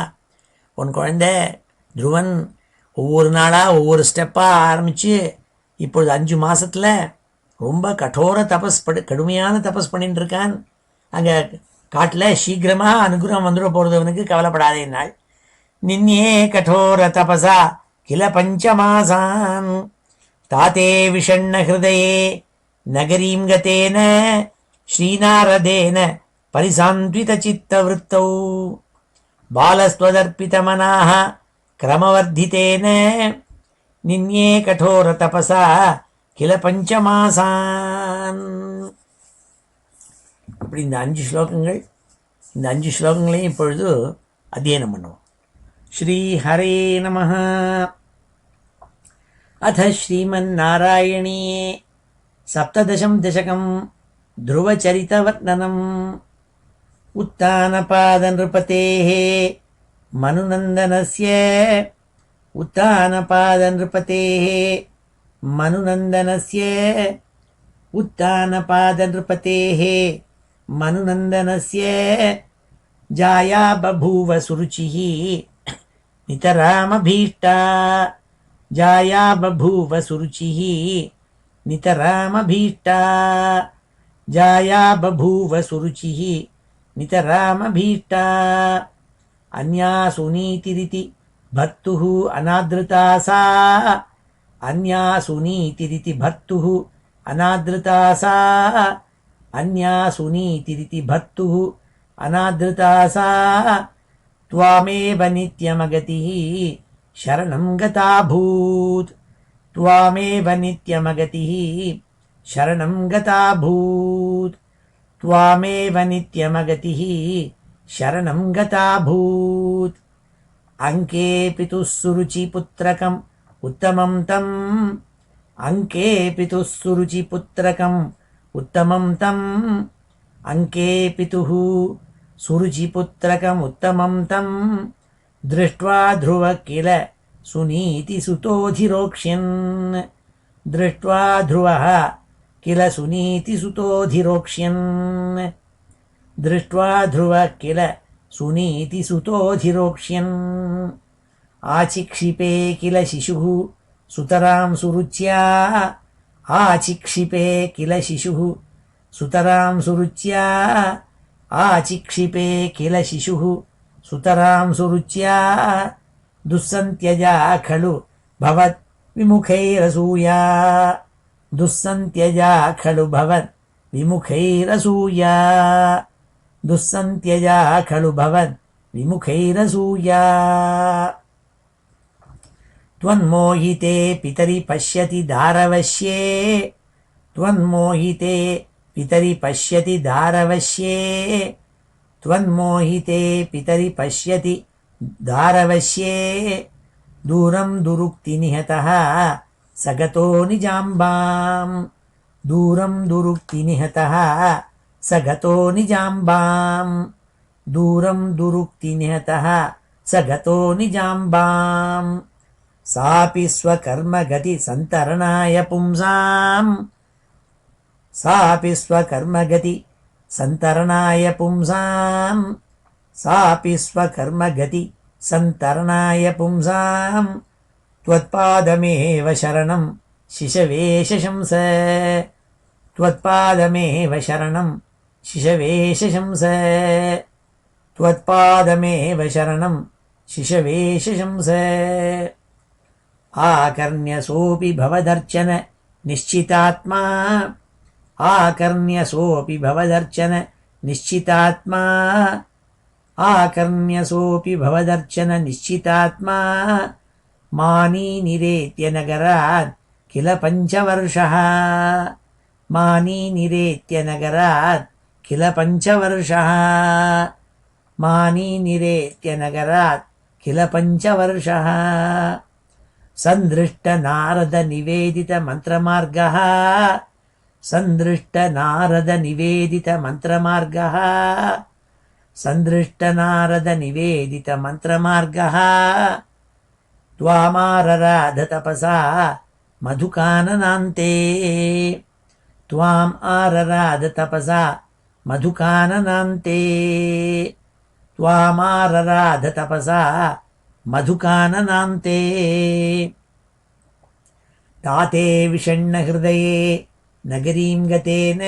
உன் குழந்தை துருவன் ஒவ்வொரு நாளாக ஒவ்வொரு ஸ்டெப்பாக ஆரம்பித்து இப்பொழுது 5 மாதத்தில் ரொம்ப கடோர கடுமையான தபஸ் பண்ணிட்டு இருக்கான். அங்கே காட்டில் சீக்கிரமாக அனுகிரகம் வந்துட போகிறதுவனுக்கு கவலைப்படாதேன்னாள். நின்யே கடோர தபசா கில பஞ்சமாசான் தாத்தே விஷண்ண ஹிருதயே நகரீம் கதேன ஸ்ரீநாரதேன பரிசாந்த்வித சித்தவருத்தௌ பாலஸ்த்வதர்ப்பிதமனாः கிரமவர்த்திதேன நின்யே கடோர தபசா கில பஞ்சமாசான். இப்படி இந்த 5 ஸ்லோகங்கள், இந்த 5 ஸ்லோகங்களையும் இப்பொழுது அத்தியனம் பண்ணுவோம். ஸ்ரீ ஹரே நமः. அத ஸ்ரீமன்னாராயணீயே सप्तदशं दशकं ध्रुवचरितवर्णनम् उत्तानपादनृपतेः मनुनन्दनस्य उत्तानपादनृपतेः मनुनन्दनस्य उत्तानपादनृपतेः मनुनन्दनस्य जाया बभूव सुरुचिः नितरामभीष्टा जाया बभूव सुरुचिः नितरामभीष्टा जाया बभूव सुरुचिः नितरामभीष्टा अन्या सुनीतिरिति भर्तुः अनादृता सा अन्या सुनीतिरिति भर्तुः अनादृता सा अन्या सुनीतिरिति भर्तुः अनादृता सा त्वामेव नित्यमगतिः शरणं गताभूत् त्वामेव नित्यमगतिः शरणं गताभूत् त्वामेव नित्यमगतिः शरणं गताभूत् अङ्के पितुः सुरुचिपुत्रकम् उत्तमं तम् अङ्के पितुः सुरुचिपुत्रकम् उत्तमं तम् अङ्के पितुः सुरुचिपुत्रकम् उत्तमं तम् दृष्ट्वा ध्रुव किल सुनीतिसुतोऽधिरोक्ष्यन् दृष्ट्वा ध्रुवः किल सुनीतिसुतोऽधिरोक्ष्यन् दृष्ट्वा ध्रुवः किल सुनीतिसुतोऽधिरोक्ष्यन् आचिक्षिपे किल शिशुः सुतरां सुरुच्या आचिक्षिपे किल शिशुः सुतरां सुरुच्या आचिक्षिपे किल शिशुः सुतरां सुरुच्या दुस्सन्त्यजा खलु भवत् विमुखैरसूया दुस्सन्त्यजा खलु भवत् विमुखैरसूया दुस्सन्त्यजा खलु भवत् विमुखैरसूया त्वन्मोहिते पितरि पश्यति दारवश्ये त्वन्मोहिते पितरि पश्यति दारवश्ये त्वन्मोहिते पितरि पश्यति दारवश्ये दूरं दुरुक्तिनिहतः स गतो निजाम्बां दूरं दुरुक्तिनिहतः स गतो निजाम्बां दूरं दुरुक्तिनिहतः स गतो निजाम्बां सापि स्वकर्मगति सन्तरणाय पुंसां सापि स्वकर्मगति सन्तरणाय पुंसां सापि स्वकर्मगति सन्तरणाय पुंसां त्वत्पादमेव शरणं शिशवे शशंस त्वत्पादमेव शरणं शिशवे शशंस त्वत्पादमेव शरणं शिशवे शशंस आकर्ण्यसोऽपि भवदर्चन निश्चितात्मा आकर्ण्यसोऽपि भवदर्चन निश्चितात्मा आकर्ण्यसोऽपि भवदर्चन निश्चितात्मा मानी निरेत्य नगरात् किल पञ्चवर्षः मानी निरेत्य नगरात् किल पञ्चवर्षः मानी निरेत्य नगरात् किल पञ्चवर्षः सन्दृष्टनारदनिवेदितमन्त्रमार्गः सन्दृष्टनारदनिवेदितमन्त्रमार्गः सन्दृष्टनारदनिवेदितमन्त्रमार्गः त्वामारराधतपसा मधुकाननान्ते त्वाम् आरराधतपसा मधुकाननान्ते त्वामारराधतपसा मधुकाननान्ते ताते विषण्णहृदये नगरीं गतेन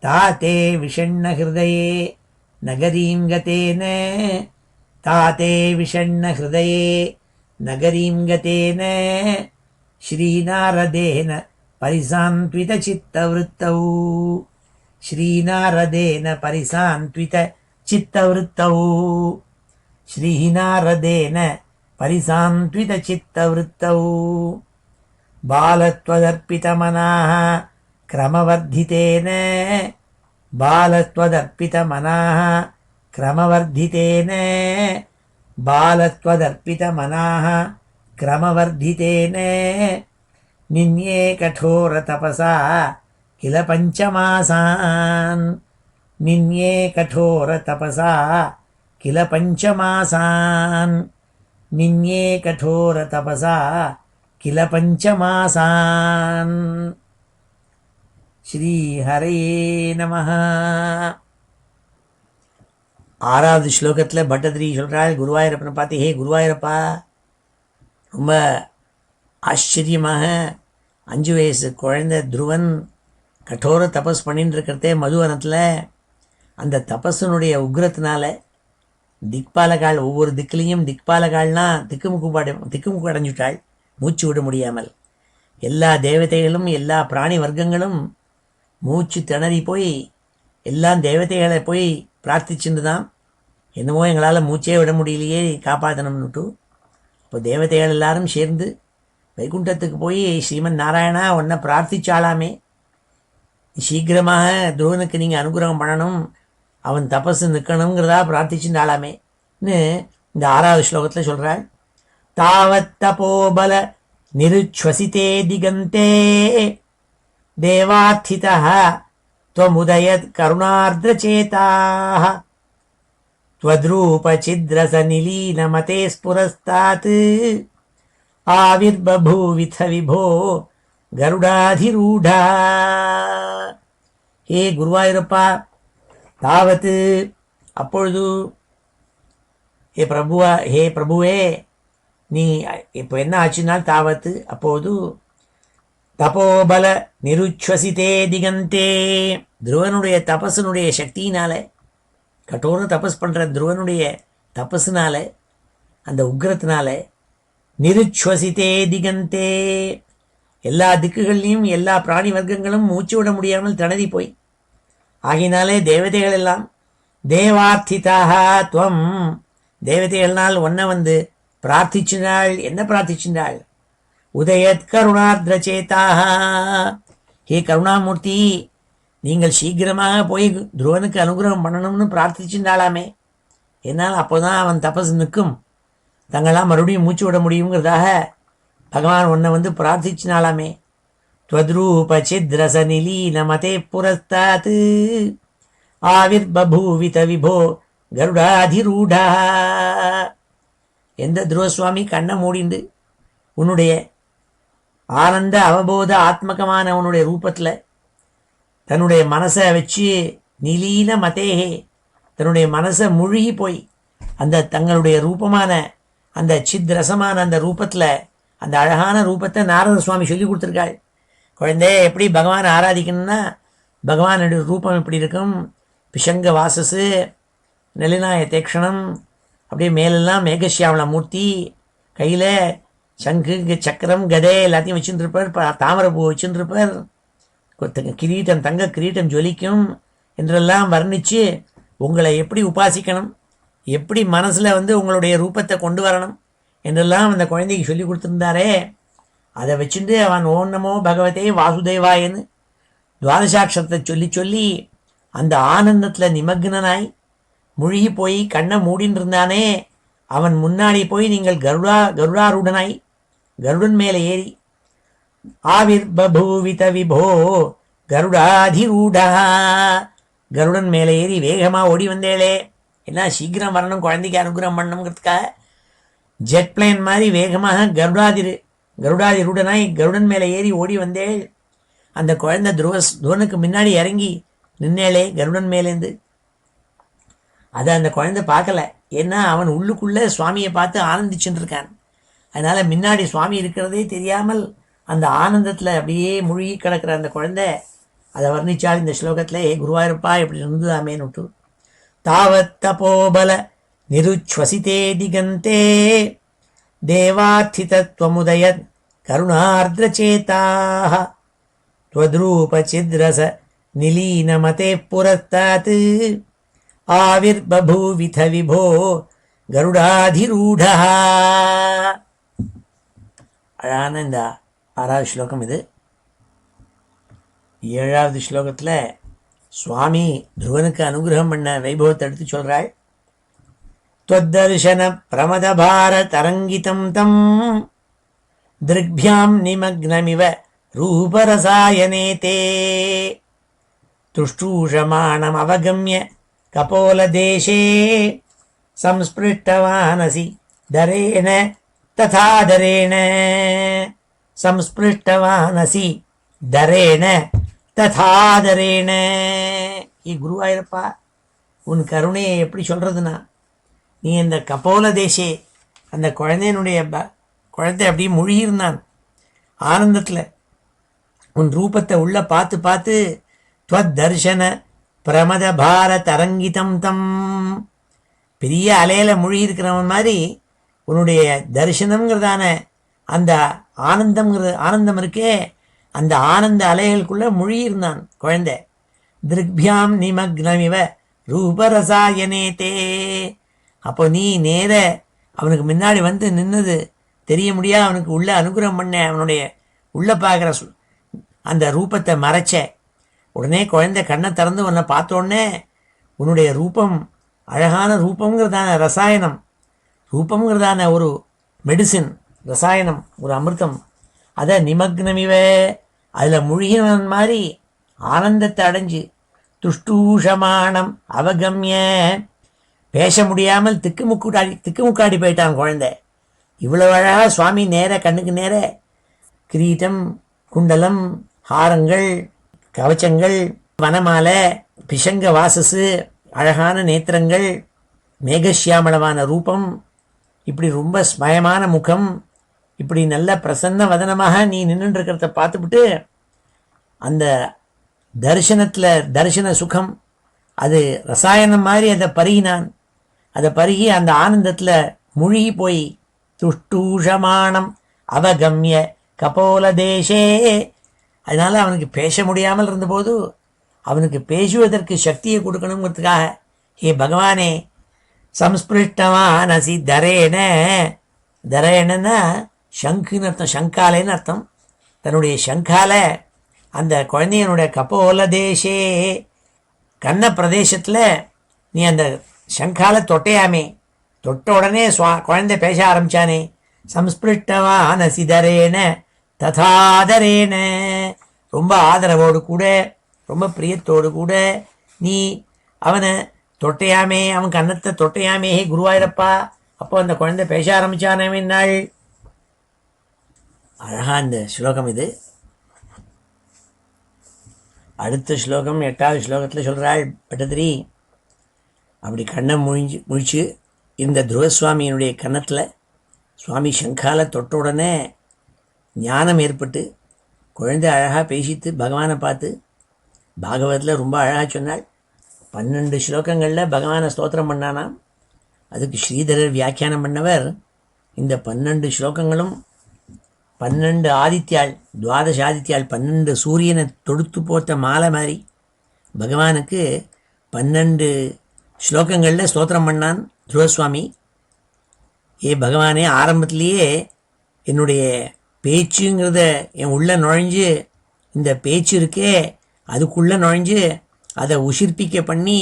ताते विषण्णहृदये नगरीं गतेन ताते विषण्णहृदये नगरीं गतेन श्रीनारदेन परिसान्त्वितचित्तवृत्तौ श्रीनारदेन परिसान्त्वितचित्तवृत्तौ श्रीनारदेन परिसान्त्वितचित्तवृत्तौ बालत्वदर्पितमनाः क्रमवर्धितेन बालत्वदर्पितमनाः क्रमवर्धितेन बालत्वदर्पितमनाः क्रमवर्धितेन நின்யே கठोर தபசா கில பஞ்சமாசான். நின்யே கठोर தபசா கில பஞ்சமாசான். நின்யே கठोर தபசா கில பஞ்சமாசான். ஸ்ரீ ஹரே நமஹ. ஆறாவது ஸ்லோகத்தில் பட்டதிரி சொல்கிறாள் குருவாயூரப்பனை பார்த்து, ஹே குருவாயூரப்பா, ரொம்ப ஆச்சரியமாக 5 வயசு குழந்தை துருவன் கठोर தபஸ் பண்ணின்னு இருக்கிறதே மதுவனத்தில். அந்த தபஸினுடைய உக்ரத்தினால திக்பாலகால் ஒவ்வொரு திக்கிலையும் திக்பாலகால்னால் திக்குமுக்கு அடைஞ்சுட்டாள், மூச்சு விட முடியாமல். எல்லா தேவதைகளும் எல்லா பிராணி வர்க்கங்களும் மூச்சு திணறி போய் எல்லாம் தேவதைகளை போய் பிரார்த்திச்சுட்டு தான், என்னமோ எங்களால் மூச்சே விட முடியலையே காப்பாற்றணும்னுட்டு. இப்போ தேவதைகள் எல்லாரும் சேர்ந்து வைகுண்டத்துக்கு போய் ஸ்ரீமன் நாராயணா உன்னை பிரார்த்திச்சாலாமே, சீக்கிரமாக துருவனுக்கு நீங்கள் அனுகிரகம் பண்ணணும், அவன் தபஸு நிற்கணுங்கிறதா பிரார்த்திச்சுட்டாலாமேன்னு இந்த 6வது ஸ்லோகத்தில் சொல்கிறாள். தாவத் தபோபல நிருச்வசிதே திகந்தே தேவார்த்திதः त्वमुदयत् करुणार्द्रचेताः त्वद्रूपचिद्रसनिलीनमते स्फुरस्तात् आविर्बभूविथ विभो கருடாதிரூடா. ஹே குருவாயூரப்பா, தாவத்து அப்பொழுது, ஹே பிரபுவே, நீ இப்போ என்ன ஆச்சுனால் தாவத்து அப்போது தபோபல நிருச்வசிதே திகந்தே, துருவனுடைய தபஸினுடைய சக்தியினால, கठोर தபஸ் பண்ணுற துருவனுடைய தபஸினால, அந்த உக்ரத்தினால, நிருச்வசிதே திகந்தே, எல்லா திக்குகள்லையும் எல்லா பிராணி வர்க்கங்களும் மூச்சு விட முடியாமல் திணறி போய், ஆகினாலே தேவதைகள் எல்லாம் தேவார்த்திதாக துவம், தேவதைகள்னால் ஒன்றை வந்து பிரார்த்திச்சினாள். என்ன பிரார்த்திச்சினாள்? உதயத் கருணார்திரச்சேதாக, ஹே கருணாமூர்த்தி, நீங்கள் சீக்கிரமாக போய் துருவனுக்கு அனுகிரகம் பண்ணணும்னு பிரார்த்திச்சுட்டாலாமே, என்னால் அப்போ தான் அவன் தபஸ் நிற்கும், தங்களாம் மறுபடியும் மூச்சு விட முடியுங்கிறதாக பகவான் உன்னை வந்து பிரார்த்திச்சினாலாமே. त्वद्रूपचिद्रसनिलीनमते पुरस्तात् ஆவிர்பூவித விபோ கருடாதிரூடா. எந்த துருவசுவாமி கண்ணை மூடிண்டு உன்னுடைய ஆனந்த அவபோத ஆத்மகமான உன்னுடைய ரூபத்தில் தன்னுடைய மனசை வச்சு நிலீன மதேகே, தன்னுடைய மனசை மூழ்கி போய் அந்த தங்களுடைய ரூபமான அந்த சித் ரசமான அந்த ரூபத்தில், அந்த அழகான ரூபத்தை நாரத சுவாமி சொல்லி கொடுத்துருக்காள். குழந்தைய எப்படி பகவான் ஆராதிக்கணும்னா, பகவானுடைய ரூபம் எப்படி இருக்கும்? பிஷங்க வாசஸு, நளினாய தேக்ஷணம், அப்படியே மேலெல்லாம் மேகசியாவள மூர்த்தி, கையில் சங்கு சக்கரம் கதை எல்லாத்தையும் வச்சுருப்பார், தாமரை பூ வச்சுருப்பார், கிரீட்டம் தங்க கிரீட்டம் ஜொலிக்கும் என்றெல்லாம் வர்ணித்து உங்களை எப்படி உபாசிக்கணும், எப்படி மனசில் வந்து உங்களுடைய ரூபத்தை கொண்டு வரணும் என்றெல்லாம் அந்த குழந்தைக்கு சொல்லி கொடுத்துருந்தாரே. அதை வச்சுட்டு அவன் ஓம் நமோ பகவதே வாசுதேவாயன்னு துவாதசாட்சரத்தை சொல்லி சொல்லி அந்த ஆனந்தத்தில் நிமக்னாய் முழுகி போய் கண்ணை மூடின்னு இருந்தானே, அவன் முன்னாடி போய் நீங்கள் கருடாரூடனாய் கருடன் மேலே ஏறி ஆவிர்பூவித விபோ கருடாதிரூடா, கருடன் மேலே ஏறி வேகமாக ஓடி வந்தேளே. என்ன சீக்கிரம் வரணும், குழந்தைக்கு அனுகிரகம் பண்ணணுங்கிறதுக்காக ஜெட் பிளேன் மாதிரி வேகமாக கருடாதிரூடனாய் கருடன் மேலே ஏறி ஓடி வந்தேள். அந்த குழந்தை துருவனுக்கு முன்னாடி இறங்கி நின்னேளே கருடன் மேலேருந்து. அதை அந்த குழந்தை பார்க்கல, ஏன்னா அவன் உள்ளுக்குள்ளே சுவாமியை பார்த்து ஆனந்திச்சுட்டு இருக்கான். அதனால் முன்னாடி சுவாமி இருக்கிறதே தெரியாமல் அந்த ஆனந்தத்தில் அப்படியே மூழ்கி கிடக்கிற அந்த குழந்தை அதை வர்ணிச்சால் இந்த ஸ்லோகத்தில், ஏ குருவாயூரப்பா இப்படி இருந்துதாமேன்னு விட்டு. தாவத் தபோபல நிருச்வசிதே திகந்தே தேவார்த்திதத்வமுதயத் கருணார்திரச்சேதாக त्वद्रूपचिद्रस நிலீனமதே புரஸ்தாத் ஆவிர்பூவித விபோ கருடாதிரூடா. அழகான இந்த 6வது ஸ்லோகம் இது. 7வது ஸ்லோகத்தில் சுவாமி துருவனுக்கு அனுகிரகம் பண்ண வைபவத்தை எடுத்து சொல்கிறாள். त्वद्दर्शन प्रमदभार तरङ्गितं तं திருக்பியாம் நிமக்னமிவ ரூபரசாயனே தே துஷ்டூஷமாணம் அவகம்ய கபோலதேசே சம்ஸ்பிருஷ்டவானசி தரேண ததாதரேண சம்ஸ்பிருஷ்டவானசி தரேண ததாதரேண. குருவாயிருப்பா, உன் கருணையை எப்படி சொல்றதுன்னா, நீ இந்த கபோல தேசே அந்த குழந்தைய அப்படியே மொழியிருந்தான் ஆனந்தத்தில். உன் ரூபத்தை உள்ள பார்த்து பார்த்து துவத் தர்ஷன பிரமத பார தரங்கிதம் தம், பெரிய அலையில மொழி இருக்கிறவன் மாதிரி உன்னுடைய தரிசனம்ங்கிறதான அந்த ஆனந்தம் இருக்கே, அந்த ஆனந்த அலைகளுக்குள்ள மொழியிருந்தான் குழந்தை. திருக்பியாம் நிமக்னமிவ ரூபரசாயனே தே. அப்போ நீ நேர அவனுக்கு முன்னாடி வந்து நின்னது தெரிய முடியாது, அவனுக்கு உள்ள அனுகிரகம் பண்ண, அவனுடைய உள்ள பார்க்குற அந்த ரூபத்தை மறைச்ச உடனே குழந்தை கண்ணை திறந்து உன்னை பார்த்தோடனே உன்னுடைய ரூபம் அழகான ரூபங்கிறதான ரசாயனம், ரூபங்கிறதான ஒரு மெடிசின், ரசாயனம், ஒரு அமிர்தம், அதை நிமக்னமிவே அதில் முழுகினவன் மாதிரி ஆனந்தத்தை அடைஞ்சு துஷ்டூஷமானம் அவகம்ய பேச முடியாமல் திக்குமுக்காடி போயிட்டான் குழந்தை. இவ்வளோ அழகா சுவாமி நேர கண்ணுக்கு நேர கிரீட்டம், குண்டலம், ஹாரங்கள், கவச்சங்கள், வனமாலை, பிஷங்க வாசஸு, அழகான நேத்திரங்கள், மேகசியாமளமான ரூபம், இப்படி ரொம்ப ஸ்மயமான முகம், இப்படி நல்ல பிரசன்ன வதனமாக நீ நின்றுட்டு இருக்கிறத பார்த்துவிட்டு அந்த தரிசன சுகம் அது ரசாயனம் மாதிரி அதை பருகினான். அதை பருகி அந்த ஆனந்தத்தில் முழுகி போய் துஷ்டூஷமானம் அவகம்ய கபோல தேசே. அதனால அவனுக்கு பேச முடியாமல் இருந்தபோது அவனுக்கு பேசுவதற்கு சக்தியை கொடுக்கணுங்கிறதுக்காக, ஹே பகவானே, சம்ஸ்பிருஷ்டவானசி தரேன, தரேனன்னா சங்குன்னு அர்த்தம், சங்காலைன்னு அர்த்தம். தன்னுடைய சங்கால அந்த குழந்தையனுடைய கபோல தேசே கண்ண பிரதேசத்தில் நீ அந்த சங்கால தொட்டையாமே, தொட்ட உடனே குழந்தை பேச ஆரம்பிச்சானே. சம்ஸ்பிருஷ்டவானசி தரேன ததாதரேன, ரொம்ப ஆதரவோடு கூட, ரொம்ப பிரியத்தோடு கூட நீ அவனை தொட்டையாமே, அவன் கன்னத்தை தொட்டையாமே. ஹே குருவாயிரப்பா, அப்போ அந்த குழந்தை பேச ஆரம்பிச்சானே நாள். அழகா இந்த ஸ்லோகம் இது. அடுத்த ஸ்லோகம் 8வது ஸ்லோகத்தில் சொல்கிறாள் பட்டதிரி, அப்படி கண்ணை முழிச்சு இந்த துருவசுவாமியினுடைய கன்னத்தில் சுவாமி சங்கால தொட்ட உடனே ஞானம் ஏற்பட்டு குழந்தை அழகாக பேசித்து பகவானை பார்த்து பாகவதத்தில் ரொம்ப அழகாக சொன்னாள். 12 ஸ்லோகங்களில் பகவானை ஸ்தோத்திரம் பண்ணானாம். அதுக்கு ஸ்ரீதரர் வியாக்கியானம் பண்ணவர், இந்த 12 ஸ்லோகங்களும் 12 ஆதித்யாள், துவாதச ஆதித்யாள், 12 சூரியனை தொடுத்து போட்ட மாலை மாதிரி பகவானுக்கு 12 ஸ்லோகங்களில் ஸ்தோத்திரம் பண்ணான் துருவசுவாமி. ஏ பகவானே, ஆரம்பத்திலேயே என்னுடைய பேச்சுங்கிறத என் உள்ள நுழைஞ்சு, இந்த பேச்சு இருக்கே அதுக்குள்ளே நுழைஞ்சு அதை உஷிர்ப்பிக்க பண்ணி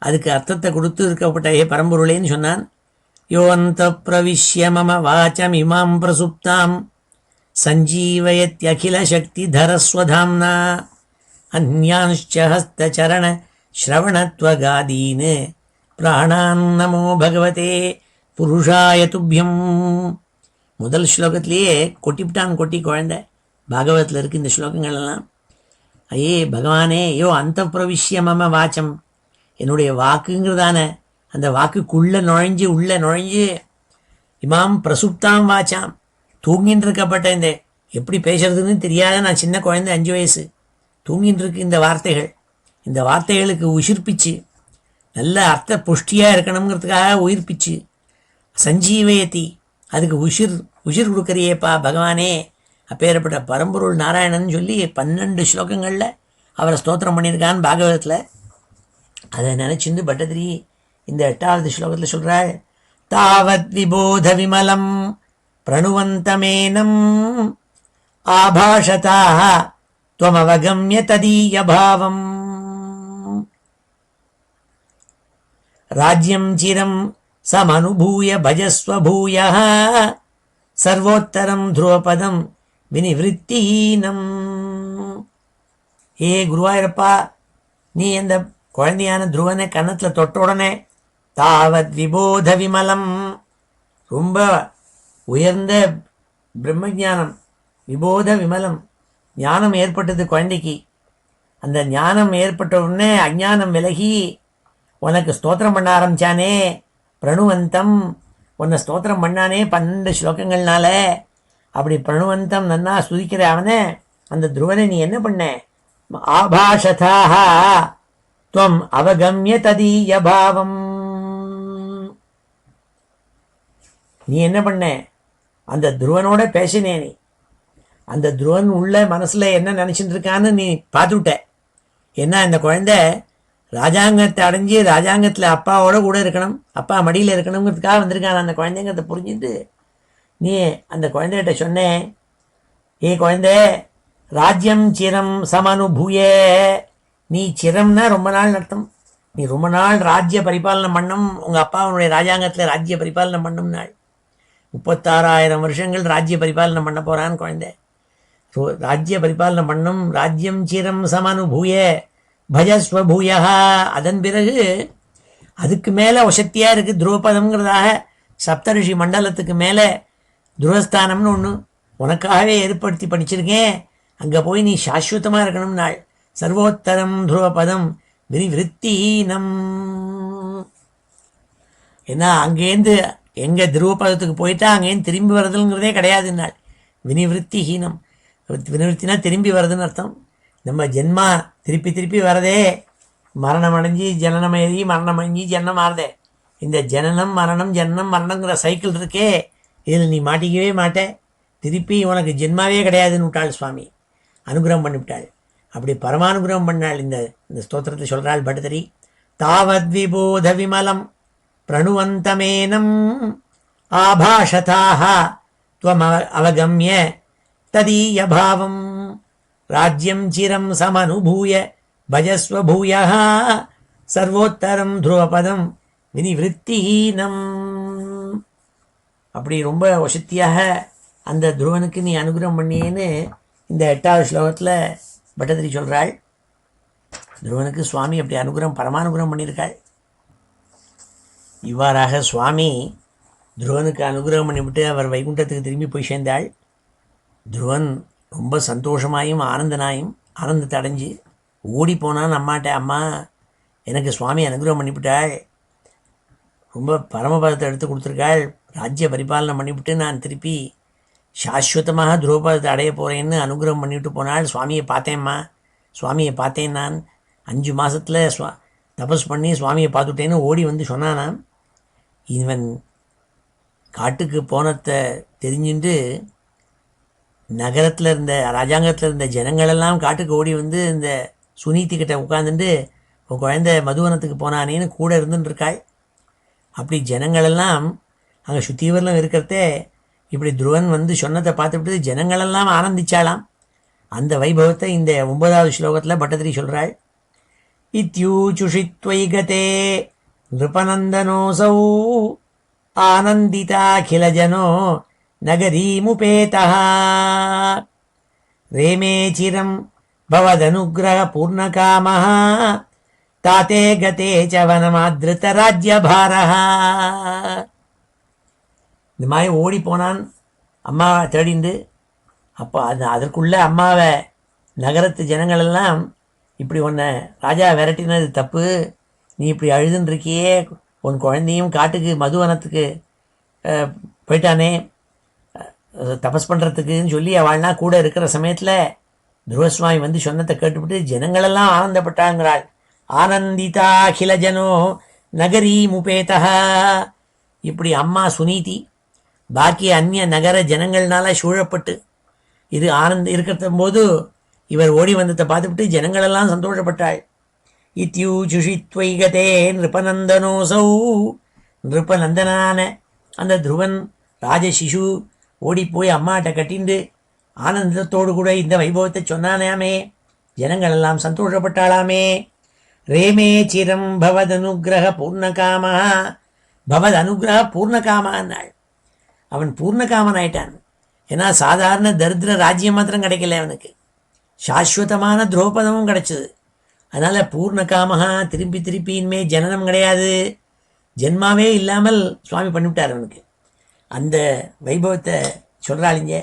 அதுக்கு அர்த்தத்தை கொடுத்து இருக்கப்பட்ட ஏ பரம்பொருளேன்னு சொன்னான். யோந்த பிரவிஷ்ய மம வாச்சம் இமாம் பிரசுப்தாம் சஞ்சீவயத்யகில சக்தி தரஸ்வதாம்னா அந்யான்ச்ச ஹஸ்தச்சரண ஸ்ரவணத்வகாதீன் பிராணான் நமோ பகவதே புருஷாய துப்யம். முதல் ஸ்லோகத்திலேயே கொட்டி குழந்தை. பாகவதத்தில் இருக்குது இந்த ஸ்லோகங்கள்லாம். ஐயே பகவானே, யோ அந்த பிரவிஷ்ய மம வாச்சம், என்னுடைய வாக்குங்கிறதான அந்த வாக்குக்குள்ளே உள்ள நுழைஞ்சு இமாம் பிரசுப்தாம் வாச்சாம், தூங்கின்னு இருக்கப்பட்ட இந்த எப்படி பேசுறதுன்னு தெரியாத நான் சின்ன குழந்தை, 5 வயசு, தூங்கின்னு இருக்கு இந்த வார்த்தைகள். இந்த வார்த்தைகளுக்கு உயிர்ப்பிச்சு நல்ல அர்த்த புஷ்டியாக இருக்கணுங்கிறதுக்காக உயிர்ப்பிச்சு சஞ்சீவயத்தி, அதுக்கு உயிர் கொடுக்குறியேப்பா பகவானே. அப்பேற்பட்ட பரம்பொருள் நாராயணன் சொல்லி 12 ஸ்லோகங்களில் அவரை ஸ்தோத்திரம் பண்ணியிருக்கான்னு பாகவதத்தில். அதை நினச்சிருந்து பட்டதிரி இந்த 8வது ஸ்லோகத்தில் சொல்கிறாள், தாவத் விபோத விமலம் பிரணுவந்தமேனம் ஆபாஷதாக துவமவகம்ய ததீய பாவம் ராஜ்யம் சிரம் சமனுபூய பஜஸ்வ பூயः சர்வோத்தரம் துருவபதம் வினிவிருத்திஹீனம். ஏ குருவாயூரப்பா, நீ அந்த குழந்தையான துருவனை கன்னத்தில் தொட்ட உடனே தாவத் விபோத விமலம், ரொம்ப உயர்ந்த பிரம்மஞானம், விபோத விமலம் ஞானம் ஏற்பட்டது குழந்தைக்கு. அந்த ஞானம் ஏற்பட்ட உடனே அஞ்ஞானம் விலகி உனக்கு ஸ்தோத்திரம் பண்ண ஆரம்பிச்சானே, பிரணுவந்தம், உன்னை ஸ்தோத்திரம் பண்ணானே 12 ஸ்லோகங்கள்னால. அப்படி பிரணுவந்தம் நன்னா சுதிக்கிற அவனை, அந்த துருவனை நீ என்ன பண்ண? ஆபாஷதாக துவம் அவகம்ய ததீய பாவம். நீ என்ன பண்ண? அந்த துருவனோட பேசினே. நீ அந்த துருவன் உள்ள மனசுல என்ன நினைச்சிட்டு இருக்கான்னு நீ பார்த்துட்ட. என்ன, இந்த குழந்தை ராஜாங்கத்தை அடைஞ்சு ராஜாங்கத்தில் அப்பாவோட கூட இருக்கணும், அப்பா மடியில் இருக்கணுங்கிறதுக்காக வந்திருக்கான் அந்த குழந்தைங்கிறத புரிஞ்சுட்டு நீ அந்த குழந்தைகிட்ட சொன்னேன், ஏ குழந்தை, ராஜ்யம் சிரம் சமனுபூய. நீ சிரம்னா ரொம்ப நாள் அர்த்தம். நீ ரொம்ப நாள் ராஜ்ய பரிபாலனை பண்ணும், உங்கள் அப்பாவுடைய ராஜாங்கத்தில் ராஜ்ய பரிபாலனை பண்ணும் நாள். 36,000 வருஷங்கள் ராஜ்ய பரிபாலனை பண்ண போகிறான்னு குழந்தை. ராஜ்ய பரிபாலனை பண்ணும். ராஜ்யம் சிரம் சமனுபூய பஜஸ்வ பூயா. அதன் பிறகு அதுக்கு மேலே வசத்தியாக இருக்குது துருவபதம்ங்கிறதாக சப்தரிஷி மண்டலத்துக்கு மேலே துருவஸ்தானம்னு ஒன்று உனக்காகவே ஏற்படுத்தி படிச்சிருக்கேன். அங்கே போய் நீ சாஸ்வதமாக இருக்கணும் நாள். சர்வோத்தரம் துருவபதம் விரிவிருத்தீனம். ஏன்னா அங்கேருந்து எங்கள் துருவபதத்துக்கு போயிட்டா அங்கேருந்து திரும்பி வருதுங்கிறதே கிடையாது நாள். வினிவிருத்திஹீனம், வினிவிருத்தினா திரும்பி வருதுன்னு அர்த்தம். நம்ம ஜென்மா திருப்பி திருப்பி வரதே, மரணம் அடைஞ்சி ஜனனம் எழுதி மரணம் அடைஞ்சி ஜன்னம் ஆறுதே. இந்த ஜனனம் மரணம் ஜன்னம் மரணங்கிற சைக்கிள் இருக்கே, இதில் நீ மாட்டிக்கவே மாட்டே. திருப்பி உனக்கு ஜென்மாவே கிடையாதுன்னு விட்டாள் சுவாமி. அனுகிரகம் பண்ணிவிட்டாள். அப்படி பரமானுகிரகம் பண்ணாள். இந்த ஸ்தோத்திரத்தை சொல்கிறாள் பட்டதிரி. தாவத் விபோத விமலம் பிரணுவந்தமேனம் ஆபாஷதாக துவம் அவகம்ய ததீய பாவம் ராஜ்யம் சிரம் சமனுபூய பஜஸ்வ பூயா சர்வோத்தரம் துருவபதம் வினிவிருத்திஹீனம். அப்படி ரொம்ப வசத்தியாக அந்த துருவனுக்கு நீ அனுகிரகம் பண்ணியேன்னு இந்த 8வது ஸ்லோகத்தில் பட்டதிரி சொல்கிறாள். துருவனுக்கு சுவாமி அப்படி அனுகிரகம் பரமானுகிரகம் பண்ணியிருக்காள். இவ்வாறாக சுவாமி துருவனுக்கு அனுகிரகம் பண்ணிவிட்டு அவர் வைகுண்டத்துக்கு திரும்பி போய் சேர்ந்தாள். துருவன் ரொம்ப சந்தோஷமாயும் ஆனந்தத்தை அடைஞ்சு ஓடி போனான் அம்மாட்ட. அம்மா, எனக்கு சுவாமி அனுகிரகம் பண்ணிவிட்டாள், ரொம்ப பரமபதத்தை எடுத்து கொடுத்துருக்காள், ராஜ்ய பரிபாலனை பண்ணிவிட்டு நான் திருப்பி சாஸ்வதமாக துருவபதத்தை அடைய போகிறேன்னு அனுகிரகம் பண்ணிவிட்டு போனாள். சுவாமியை பார்த்தேம்மா, சுவாமியை பார்த்தேன். நான் 5 மாதத்தில் தபஸ் பண்ணி சுவாமியை பார்த்துட்டேன்னு ஓடி வந்து சொன்னானாம். இவன் காட்டுக்கு போனத்தை தெரிஞ்சுட்டு நகரத்தில் இருந்த ராஜாங்கத்தில் இருந்த ஜனங்களெல்லாம் காட்டுக்கு ஓடி வந்து இந்த சுனீதிக்கிட்ட உட்காந்துட்டு உன் குழந்தை மதுவனத்துக்கு போனானேன்னு கூட இருந்துட்டுருக்காள். அப்படி ஜனங்களெல்லாம் அங்கே சுத்தீவரிலும் இருக்கிறதே இப்படி துருவன் வந்து சொன்னதை பார்த்துவிட்டு ஜனங்களெல்லாம் ஆனந்திச்சாலாம். அந்த வைபவத்தை இந்த 9வது ஸ்லோகத்தில் பட்டதிரி சொல்கிறாள். இத்யூச்சுஷித்வைகதே நிருபநந்தனோசௌ ஆனந்திதாகிலஜனோ நகரீமுபேதः ரேமே சிரம் பவதனுக்ரஹ பூர்ணகாமः தாத்தே கதே ச வனமாத்ருத ராஜ்யபாரः. இந்த மாதிரி ஓடி போனான் அம்மாவை தேடிண்டு. அப்போ அதற்குள்ளே அம்மாவை நகரத்து ஜனங்களெல்லாம் இப்படி உன்னை ராஜா விரட்டினது தப்பு, நீ இப்படி அழுதுன்னு இருக்கியே, உன் குழந்தையும் காட்டுக்கு மதுவனத்துக்கு போயிட்டானே தபஸ் பண்ணுறதுக்குன்னு சொல்லி அவள்னா கூட இருக்கிற சமயத்தில் துருவசுவாமி வந்து சொன்னதை கேட்டுவிட்டு ஜனங்களெல்லாம் ஆனந்தப்பட்டாங்கிறாள். ஆனந்திதா அகிலஜனோ நகரி முபேதா. இப்படி அம்மா சுனீதி பாக்கி அந்நிய நகர ஜனங்கள்னால சூழப்பட்டு இது இருக்கிற போது இவர் ஓடி வந்ததை பார்த்துவிட்டு ஜனங்களெல்லாம் சந்தோஷப்பட்டாள். இத்யூச்சுஷித்வைகதே நிருபநந்தனோசௌ. நிருபநந்தனான அந்த துருவன் ராஜசிசு ஓடி போய் அம்மாட்ட கட்டிண்டு ஆனந்தத்தோடு கூட இந்த வைபவத்தை சொன்னானாமே, ஜனங்களெல்லாம் சந்தோஷப்பட்டாளாமே. ரேமே சிரம் பவத் அனுகிரக பூர்ணகாமா. பவத் அனுகிரக பூர்ணகாமான்னாள். அவன் பூர்ணகாமன் ஆயிட்டான். ஏன்னா சாதாரண தரித்திர ராஜ்யம் மாத்திரம் கிடைக்கல, அவனுக்கு சாஸ்வதமான துரோபதமும் கிடைச்சது. அதனால் பூர்ணகாமகா, திருப்பி திருப்பி இனிமே ஜனனம் கிடையாது, ஜென்மாவே இல்லாமல் சுவாமி பண்ணிவிட்டார் அவனுக்கு. அந்த வைபவத்தை சொல்கிறாளிங்க.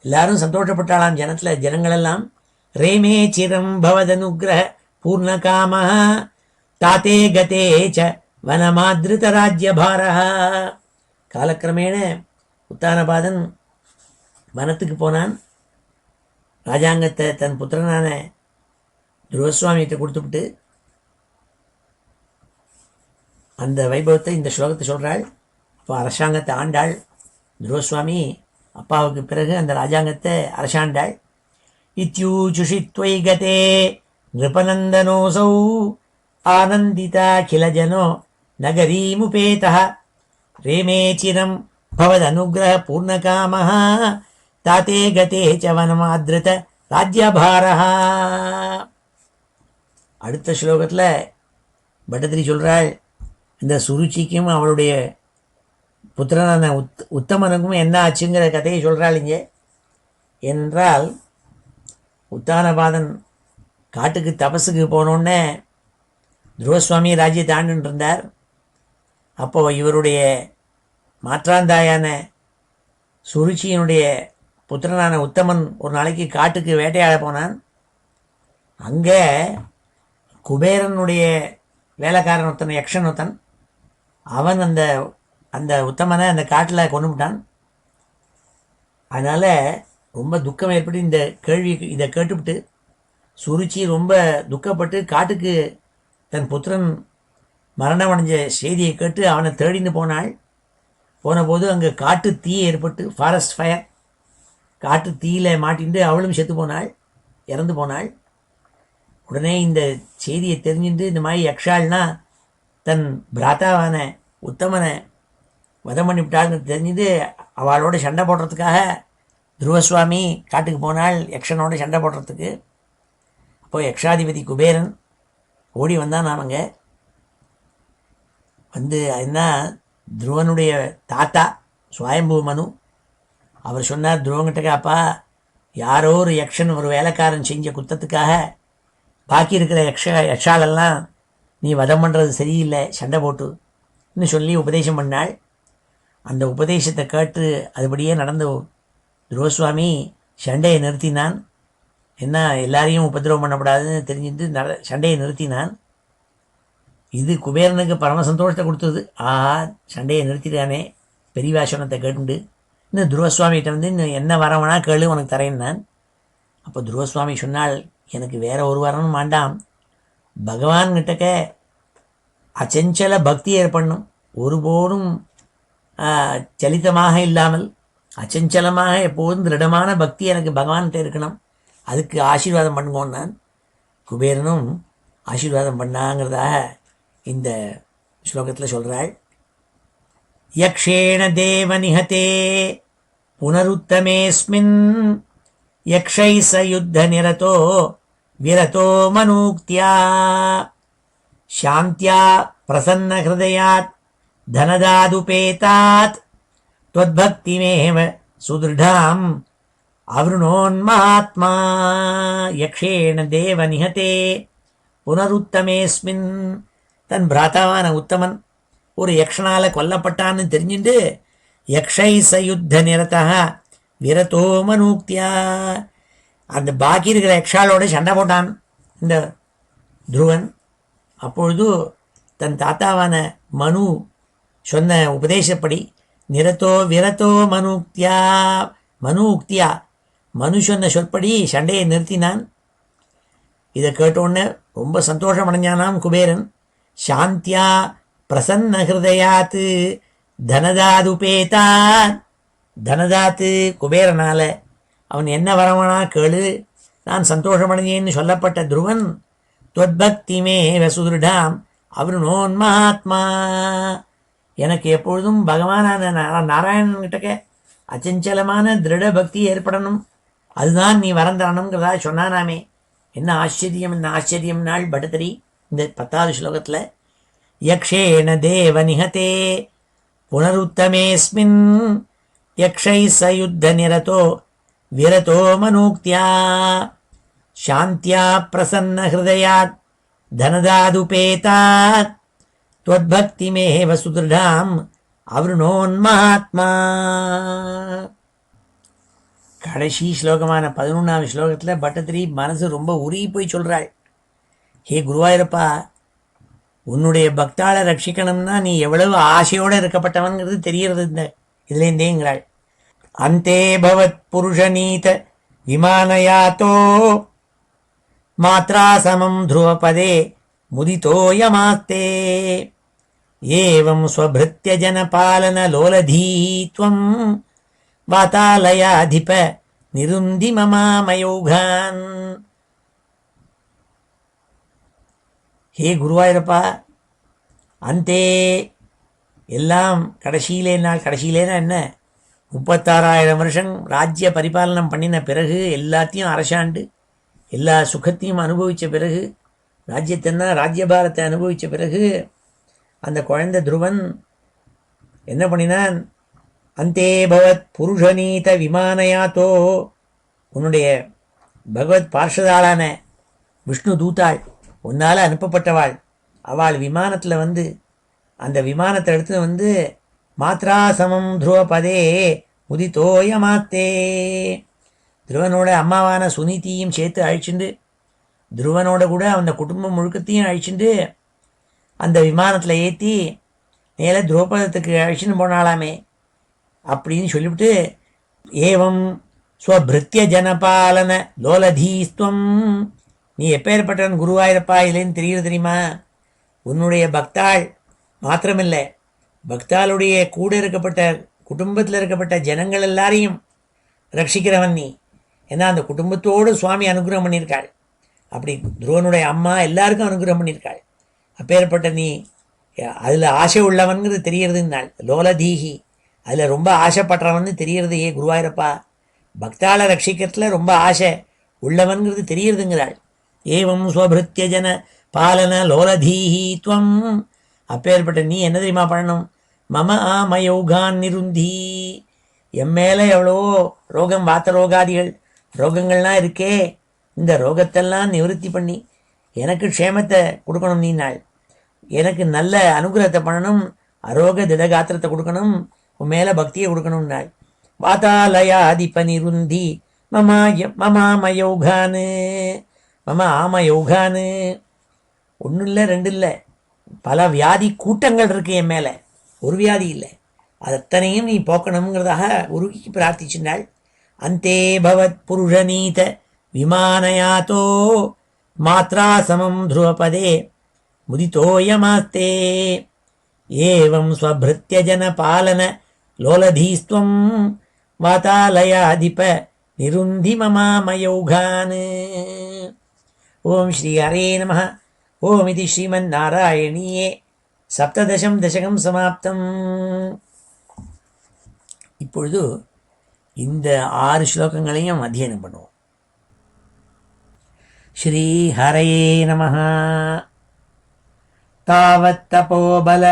எல்லாரும் சந்தோஷப்பட்டாளாம் ஜனத்தில். ஜனங்களெல்லாம் ரேமே சிரம் பவதனுகிரக பூர்ணகாம தாத்தே கதே ச வனமாதிருத ராஜ்யபாரா. காலக்கிரமேண உத்தானபாதன் வனத்துக்கு போனான். ராஜாங்கத்தை தன் புத்திரனான துருவசுவாமிகிட்ட கொடுத்துவிட்டு அந்த வைபவத்தை இந்த ஸ்லோகத்தை சொல்கிறாள். அப்போ அரசாங்கத்தை ஆண்டாள் துருவசுவாமி. அப்பாவுக்கு பிறகு அந்த ராஜாங்கத்தை அரசாண்டாள். இத்யூச்சுஷித்வை கதே நிருபநந்தனோசௌ ஆனந்திதா கிலஜனோ நகரீமுபேதः ரேமே சிரம் பவதனுகிரக பூர்ணகாமः தாத்தே கதே ச வனமாத்ருத ராஜ்யபாரः. அடுத்த ஸ்லோகத்தில் பட்டதிரி சொல்கிறாள், இந்த சுருச்சிக்கும் அவளுடைய புத்திரனான உத்தமனுக்கும் என்ன ஆச்சுங்கிற கதையை சொல்கிறாளிங்க. என்றால் உத்தானபாதன் காட்டுக்கு தபஸுக்கு போனோடனே துருவசுவாமி ராஜ்யத்தை ஆண்டுன்னு இருந்தார். அப்போது இவருடைய மாற்றாந்தாயான சுருச்சியினுடைய புத்திரனான உத்தமன் ஒரு நாளைக்கு காட்டுக்கு வேட்டையாட போனான். அங்கே குபேரனுடைய வேலைக்காரன் ஒருத்தன், யக்ஷன் ஒருத்தன், அவன் அந்த அந்த உத்தமனை அந்த காட்டில் கொண்டு விட்டான். அதனால் ரொம்ப துக்கம் ஏற்பட்டு இந்த கேள்வி இதை கேட்டுவிட்டு சுருச்சி ரொம்ப துக்கப்பட்டு காட்டுக்கு தன் புத்திரன் மரணம் அடைஞ்ச செய்தியை கேட்டு அவனை தேடின்னு போனாள். போனபோது அங்கே காட்டு தீ ஏற்பட்டு, ஃபாரஸ்ட் ஃபயர், காட்டு தீயில் மாட்டிட்டு அவளும் செத்து போனாள், இறந்து போனாள். உடனே இந்த செய்தியை தெரிஞ்சுட்டு இந்த மாதிரி யக்ஷாள்னா தன் பிராத்தாவான உத்தமனை வதம் பண்ணிவிட்டாள்னு தெரிஞ்சுட்டு அவளோட சண்டை போடுறதுக்காக துருவசுவாமி காட்டுக்கு போனாள், யக்ஷனோட சண்டை போடுறதுக்கு. அப்போது யக்ஷாதிபதி குபேரன் ஓடி வந்தான். நாமங்க வந்து என்ன, துருவனுடைய தாத்தா சுவாயம்பு மனு அவர் சொன்னார் துருவங்கிட்டக்க, அப்பா யாரோ ஒரு யக்ஷன் ஒரு வேலைக்காரன் செஞ்ச குத்தத்துக்காக பாக்கி இருக்கிற யக்ஷாலெல்லாம் நீ வதம் பண்ணுறது சரியில்லை, சண்டை போட்டுன்னு சொல்லி உபதேசம் பண்ணாள். அந்த உபதேசத்தை கேட்டு அதுபடியே நடந்த துருவசுவாமி சண்டையை நிறுத்தினான். என்ன, எல்லாரையும் உபதிரவம் பண்ணக்கூடாதுன்னு தெரிஞ்சுட்டு சண்டையை நிறுத்தினான். இது குபேரனுக்கு பரம சந்தோஷத்தை கொடுத்தது. ஆஹா, சண்டையை நிறுத்திட்டானே பெரியவா சொன்னத்தை கேட்டுண்டு. இன்னும் துருவசுவாமிகிட்ட வந்து இன்னும் என்ன வரவனா கேளு, உனக்கு தரேன் நான். அப்போ துருவசுவாமி சொன்னால், எனக்கு வேற ஒரு வரணும் வேண்டாம், பகவான்கிட்டக்க அச்சஞ்சல பக்தி ஏற்படணும், ஒருபோதும் சலித்தமாக இல்லாமல் அச்சஞ்சலமாக எப்போதும் திருடமான பக்தி எனக்கு பகவான்கிட்ட இருக்கணும், அதுக்கு ஆசீர்வாதம் பண்ணுவோம். நான் குபேரனும் ஆசீர்வாதம் பண்ணாங்கிறதாக இந்த ஸ்லோகத்தில் சொல்கிறாள். யக்ஷேண தேவ நிஹதே புனருத்தமேஸ்மின் யக்ஷை ச யுத்த நிரதோ விரதோ மனூக்தியா சாந்தியா பிரசன்ன ஹிருதயாத் தனதாதுபேதாத் त्वद्भक्तिमेव सुदृढाम् अवृणोन्महात्मा யக்ஷேண தேவ நிஹதே புனருத்தமேஸ்மின். தன் பிராத்தாவான உத்தமன் ஒரு யக்ஷனால் கொல்லப்பட்டான்னு தெரிஞ்சுட்டு யக்ஷை சயுத்த நிரதா விரதோ மனூக்தியா, அந்த பாக்கி இருக்கிற யக்ஷாலோட சண்டை போட்டான் இந்த துருவன். அப்பொழுது தன் தாத்தாவான மனு சொன்ன உபதேசப்படி நிரத்தோ விரதோ மனூக்தியா, மனூக்தியா மனு சொன்ன சொற்படி சண்டையை நிறுத்தினான். இதை கேட்டோடனே ரொம்ப சந்தோஷம் அடைஞ்சானாம் குபேரன். சாந்தியா பிரசன்ன ஹிருதயாத்து தனதாதுபேதா, தனதாத்து குபேரனால அவன் என்ன வரவனா கேளு, நான் சந்தோஷமடைஞ்சேன்னு சொல்லப்பட்ட துருவன் துவத்பக்திமே வசுதிருடாம் அவருணோன் மகாத்மா, எனக்கு எப்பொழுதும் பகவானான நாராயணன்கிட்டக்க அச்சஞ்சலமான திருட பக்தி ஏற்படணும், அதுதான் நீ வரம் தரணுங்கிறதா சொன்னானாமே. என்ன ஆச்சரியம், என்ன ஆச்சரியம் நாள் பட்டதிரி இந்த 10வது ஸ்லோகத்தில். யக்ஷேண தேவ நிஹதே புனருத்தமேஸ்மின் யக்ஷை சயுத்த நிரதோ விரதோ மனோக்தியா சாந்தியா பிரசன்ன ஹிருதயாத் தனதாதுபேதாத் त्वद्भक्तिमेव सुदृढाम् அவருணோன்மாத்மா. கடைசி ஸ்லோகமான 11வது ஸ்லோகத்தில் பட்டத்திரி மனசு ரொம்ப உருகி போய் சொல்கிறாள், ஹே குருவாயூரப்பா, உன்னுடைய பக்தாளை ரட்சிக்கணும்னா நீ எவ்வளவு ஆசையோடு இருக்கப்பட்டவன்கிறது தெரிகிறது இந்த இதுலேருந்தேங்கிறாள். அந்தே பவத் புருஷநீத விமானயாத்தோ மாத்ரா சமம் த்ருவபதே முதிதோயமாஸ்தே ஏவம் ஸ்வபிருத்ய ஜனபாலன லோலதீத்வம் வாதாலயாதிப நிருந்தி மமாமயோகான். ஹே குருவாயூரப்பா, அந்தே எல்லாம் கடைசியிலேனா என்ன, 36,000 வருஷம் ராஜ்ய பரிபாலனம் பண்ணின பிறகு, எல்லாத்தையும் அரசாண்டு எல்லா சுகத்தையும் அனுபவித்த பிறகு, ராஜ்யபாரத்தை அனுபவித்த பிறகு, அந்த குழந்தை துருவன் என்ன பண்ணினான், அந்தே பவத் புருஷநீத விமானயாத்தோ, உன்னுடைய பகவத் பார்ஷதாளான விஷ்ணு தூத்தாள், உன்னால் அனுப்பப்பட்டவாள், அவள் விமானத்தில் வந்து அந்த விமானத்தை எடுத்து மாத்ரா சமம் த்ருவபதே உதித்தோயமாத்தே, துருவனோட அம்மாவான சுனிதியும் சேர்த்து அழிச்சுண்டு, துருவனோட கூட அந்த குடும்பம் முழுக்கத்தையும் அழிச்சுண்டு அந்த விமானத்தில் ஏற்றி நேர துரோபதத்துக்கு அழிச்சுன்னு போனாலாமே அப்படின்னு சொல்லிவிட்டு, ஏவம் ஸ்வபிருத்திய ஜனபாலன லோலதீஸ்துவம், நீ எப்பேற்பட்டவன் குருவாயிரப்பா, இல்லைன்னு தெரியுமா, உன்னுடைய பக்தாள் மாத்திரமில்லை, பக்தாளுடைய கூட இருக்கப்பட்ட குடும்பத்தில் இருக்கப்பட்ட ஜனங்கள் எல்லாரையும் ரட்சிக்கிறவன் நீ. ஏன்னா அந்த குடும்பத்தோடு சுவாமி அனுகிரகம் பண்ணியிருக்காள், அப்படி துருவனுடைய அம்மா எல்லாருக்கும் அனுகிரகம் பண்ணியிருக்காள். அப்பேற்பட்ட நீ அதில் ஆசை உள்ளவன்கிறது தெரியறதுனாள், லோலதீஹி, அதில் ரொம்ப ஆசைப்படுறவன்னு தெரியறது. ஏ குருவாயிரப்பா, பக்தாளை ரட்சிக்கிறதுல ரொம்ப ஆசை உள்ளவன்கிறது தெரியறதுங்கிறாள். ஏவம் ஸ்வபிருத்திய ஜன பாலன லோலதீஹி துவம், அப்பேற்பட்ட நீ என்ன தெரியுமா பண்ணணும், மம ஆமயோகான் நிருந்தி, என் மேலே எவ்வளோ ரோகம், வாத்த ரோகாதிகள் ரோகங்கள்லாம் இருக்கே, இந்த ரோகத்தெல்லாம் நிவர்த்தி பண்ணி எனக்கு க்ஷேமத்தை கொடுக்கணும், நீ நாள் எனக்கு நல்ல அனுகிரகத்தை பண்ணணும், அரோக திடகாத்திரத்தை கொடுக்கணும், உன் மேலே பக்தியை கொடுக்கணும் நாள். வாதாலயாதிப நிருந்தி மமாமயோகானு, மம ஆமயோகானு, ஒன்றும் இல்லை ரெண்டு இல்லை, பல வியாதி கூட்டங்கள் இருக்கு என் மேலே, ஒரு வியாதி இல்லை, அதத்தனையும் நீ போக்கணுங்கிறதாக உருகி பிரார்த்திச்சிருந்தாள். அந்தே பவத் புருஷநீத விமானயாத்தோ மாத்ரா சமம் த்ருவபதே முதிதோயமாஸ்தே ஏவம் ஸ்வபிருத்ய ஜன பாலன லோலதீஸ்துவம் வாதாலயாதிப நிருந்தி மமாமயோகான். ஓம் ஸ்ரீ ஹரே நமः. ஓம் இது ஸ்ரீமன்னாராயணீயே சப்ததசம் தசகம் சமாப்தம். இப்பொழுது இந்த 6 ஸ்லோகங்களையும் அத்தியனம் பண்ணுவோம். ஸ்ரீ ஹரயே நமः. தாவத் தபோபல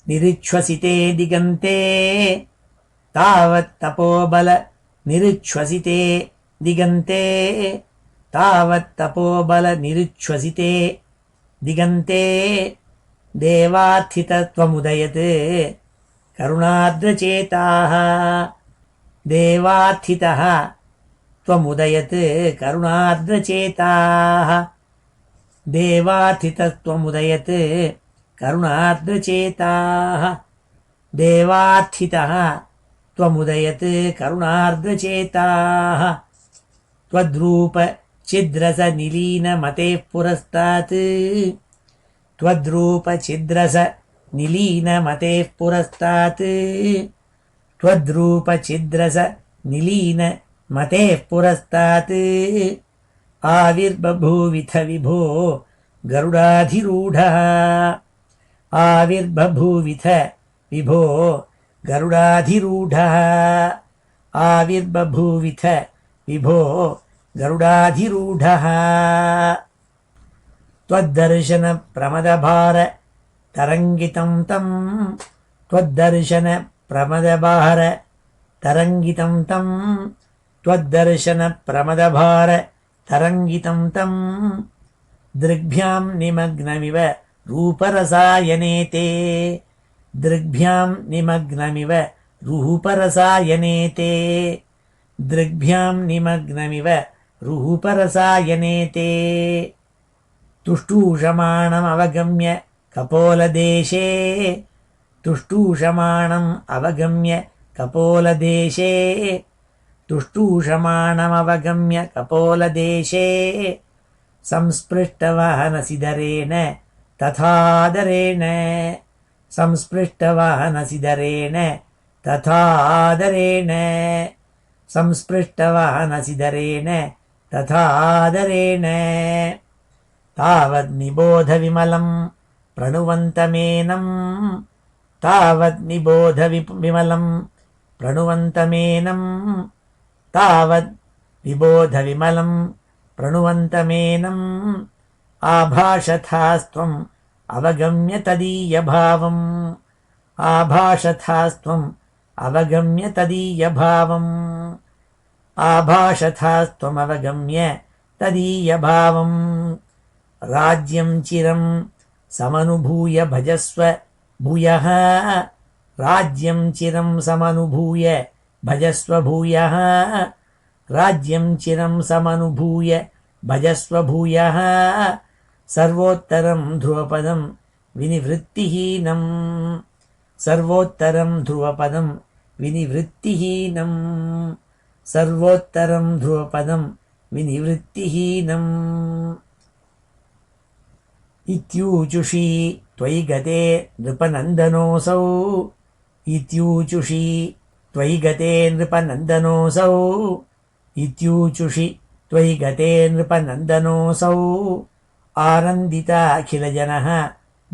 நிருச்வசிதே திகந்தே, தாவத் தபோபல நிருச்வசிதே திகந்தே, தாவத் தபோபல நிருச்வசிதே திகந்தே தேவார்த்திதத்வமுதயத் கருணார்த்ரசேதாः, தேவார்த்திதः त्वमुदयत् करुणार्द्रचेताः, देवार्थितत्वमुदयत् करुणार्द्रचेताः, देवार्थितः त्वमुदयत् करुणार्द्रचेताः, त्वद्रूप छिद्रस निलीनमतेः पुरस्तात्, त्वद्रूप छिद्रस निलीनमतेः पुरस्तात्, त्वद्रूप छिद्रस निलीन मतेः पुरस्तात्, आविर्बभूविथ विभो गरुडाधिरूढः, आविर्बभूविथ विभो गरुडाधिरूढः, आविर्बभूविथ विभो गरुडाधिरूढः, त्वद्दर्शन प्रमदभार तरङ्गितं तं, त्वद्दर्शन प्रमदभार तरङ्गितं तं त्वद्दर्शनप्रमदभार तरङ्गितं तं दृग्भ्यां निमग्नमिव रूपरसायने ते दृग्भ्यां निमग्नमिव रूपरसायने ते दृग्भ्यां निमग्नमिव रूपरसायने ते तुष्टूषमाणमवगम्य कपोलदेशे तुष्टूषमाणम् अवगम्य कपोलदेशे तुष्टूषमाणमवगम्य कपोलदेशे संस्पृष्टवाहनसिधरेण तथादरेण संस्पृष्टवाहनसिधरेण तथादरेण संस्पृष्टवाहनसिधरेण तथादरेण तावद्निबोधविमलं प्रणुवन्तमेनं तावद्निबोधविमलं प्रणुवन्तमेनं तावद्विबोधविमलं प्रणुवन्तमेनम् आभाषथास्त्वम् अवगम्य तदीयभावम् आभाषथास्त्वम् अवगम्य तदीयभावम् आभाषथास्त्वमवगम्य तदीयभावम् राज्यं चिरं समनुभूय भजस्व भूयः राज्यं चिरं समनुभूय भजस्व भूयः राज्यं चिरं समनुभूय भजस्व भूयः सर्वोत्तरं ध्रुवपदं विनिवृत्तिहीनं सर्वोत्तरं ध्रुवपदं विनिवृत्तिहीनं सर्वोत्तरं ध्रुवपदं विनिवृत्तिहीनम् इत्यूचुषी त्वयि गते नृपनन्दनोऽसौ इत्यूचुषी त्वयि गते नृपनन्दनोऽसौ इत्यूचुषि त्वयि गते नृपनन्दनोऽसौ आनन्दिताखिलजनः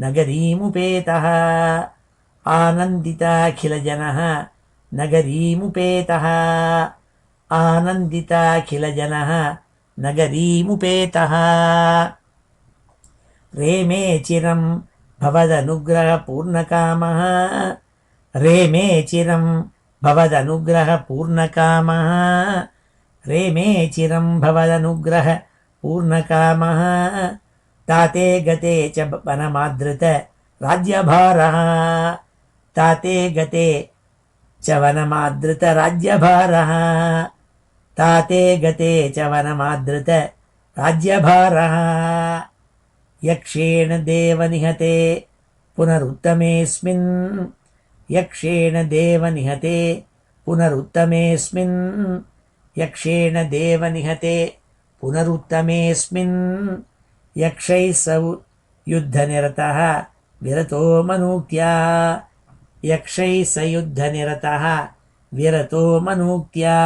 नगरीमुपेतः आनन्दिताखिलजनः नगरीमुपेतः आनन्दिताखिलजनः नगरीमुपेतः रेमे चिरं भवदनुग्रहपूर्णकामः रेमे चिरं भवदनुग्रहपूर्णकामः रेमे चिरं भवदनुग्रहपूर्णकामः ताते गते च वनमादृत राज्यभारः ताते गते च वनमादृत राज्यभारः ताते गते च वनमादृत राज्यभारः यक्षेण देवनिहते पुनरुत्तमेऽस्मिन् यक्षेण देवनिहते पुनरुत्तमेऽस्मिन् यक्षेण देवनिहते पुनरुत्तमेऽस्मिन् यक्षैः सौ युद्धनिरतः विरतो मनूक्त्या यक्षैः स युद्धनिरतः विरतो मनूक्त्या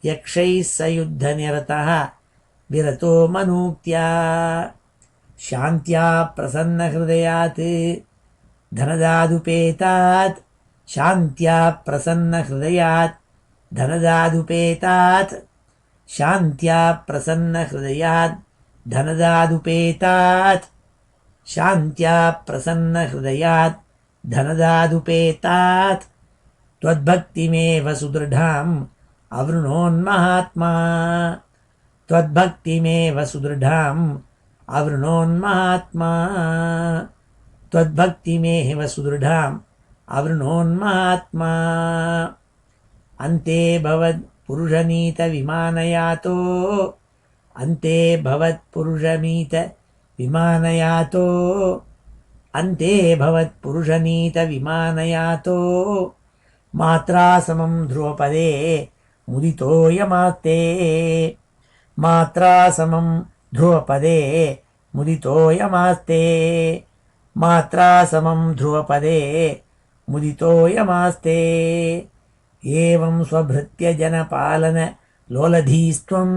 यक्षैः स युद्धनिरतः विरतो मनूक्त्या शान्त्या प्रसन्नहृदयात् धनदादुपेतात् शान्त्या प्रसन्नहृदयात् धनदादुपेतात् शान्त्या प्रसन्नहृदयात् धनदादुपेतात् शान्त्या प्रसन्नहृदयात् धनदादुपेतात् त्वद्भक्तिमेव सुदृढाम् अवृणोन्महात्मा त्वद्भक्तिमेव सुदृढाम् अवृणोन्महात्मा त्वद्भक्तिमेव सुदृढाम् अवृणोन्महात्मा अन्ते भवत्पुरुषनीतविमानयातो अन्ते भवत्पुरुषनीतविमानयातो अन्ते भवत्पुरुषनीतविमानयातो मात्रा समं ध्रुवपदे मुदितोऽयमास्ते मात्रा समं ध्रुवपदे मुदितोऽयमास्ते मात्रा समं ध्रुवपदे मुदितोऽयमास्ते एवं स्वभृत्यजनपालन लोलधीस्त्वम्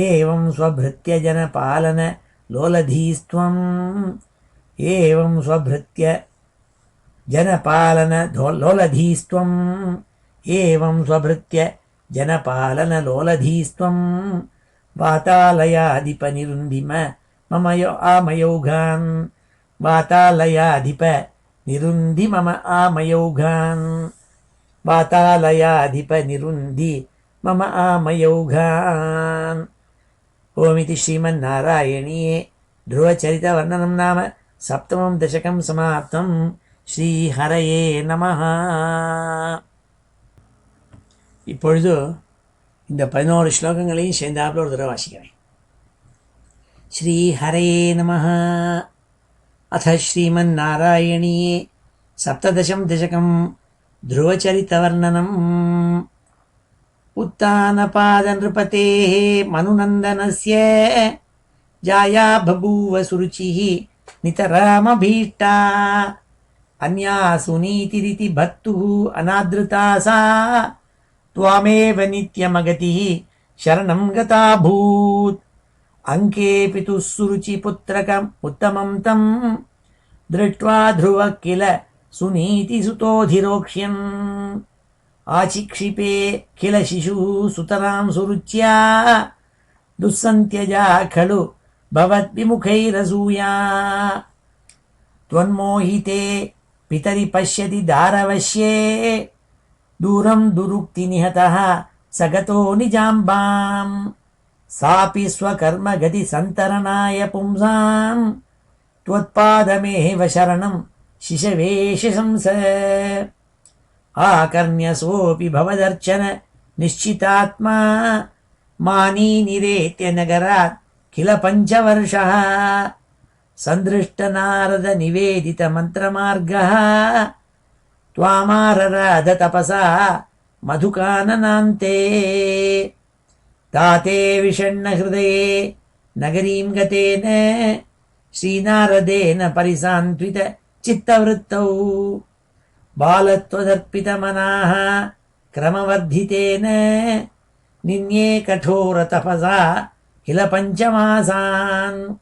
एवं स्वभृत्यजनपालन लोलधीस्त्वम् एवं स्वभृत्यजनपालन लोलधीस्त्वम् एवं स्वभृत्यजनपालनलोलधीस्त्वम् वातालयाधिपनिरुन्दिम मम आमयौघान् वातालयाधिप निरुन्धि मम आमयौघान् वातालयाधिपनिरुन्धि मम आमयौघान्। ओमिति श्रीमन्नारायणीये ध्रुवचरितवर्णनं नाम सप्तमं दशकं समाप्तं. ஸ்ரீஹரயே நமஹ. இப்பொழுது இந்த 11 ஸ்லோகங்களையும் சேர்ந்தாப்புல ஒரு தடவை வாசிக்கிறேன். ஸ்ரீஹரயே நமஹ. அத ஸ்ரீமன்னாராயணீயே சப்ததசம் தசகம் ध्रुवचरितवर्णनम्. उत्तानपादनृपतेः मनुनन्दनस्य जाया बभूव सुरुचिः नितरामभीष्टा. अन्या सुनीतिरिति भर्तुः अनादृता सा त्वामेव नित्यमगतिः शरणं गताभूत्. अङ्के पितुः सुरुचिपुत्रकम् उत्तमं तं दृष्ट्वा ध्रुवः किल सुनीतिसुतोऽधिरोक्ष्यन्. आचिक्षिपे किल शिशुः सुतरां सुरुच्या दुःसन्त्यजा खलु भवद्विमुखैरसूया. त्वन्मोहिते पितरि पश्यति दारवश्ये दूरं दुरुक्तिनिहतः स गतो निजाम्बाम्. सापि स्वकर्मगतिसन्तरणाय पुंसां त्वत्पादमेव शरणं शिशवेशंस. आकर्ण्यसोऽपि भवदर्चन निश्चितात्मा मानी निरेत्य नगरात् किल पञ्चवर्षः. सन्दृष्टनारद निवेदितमन्त्रमार्गः त्वामारराध तपसा मधुकाननान्ते. ताते विषण्णहृदये नगरीं गतेन श्रीनारदेन परिसान्त्वित चित्तवृत्तौ. बालत्वदर्पितमनाः क्रमवर्धितेन निन्ये कठोरतपसा किल पञ्चमासान्.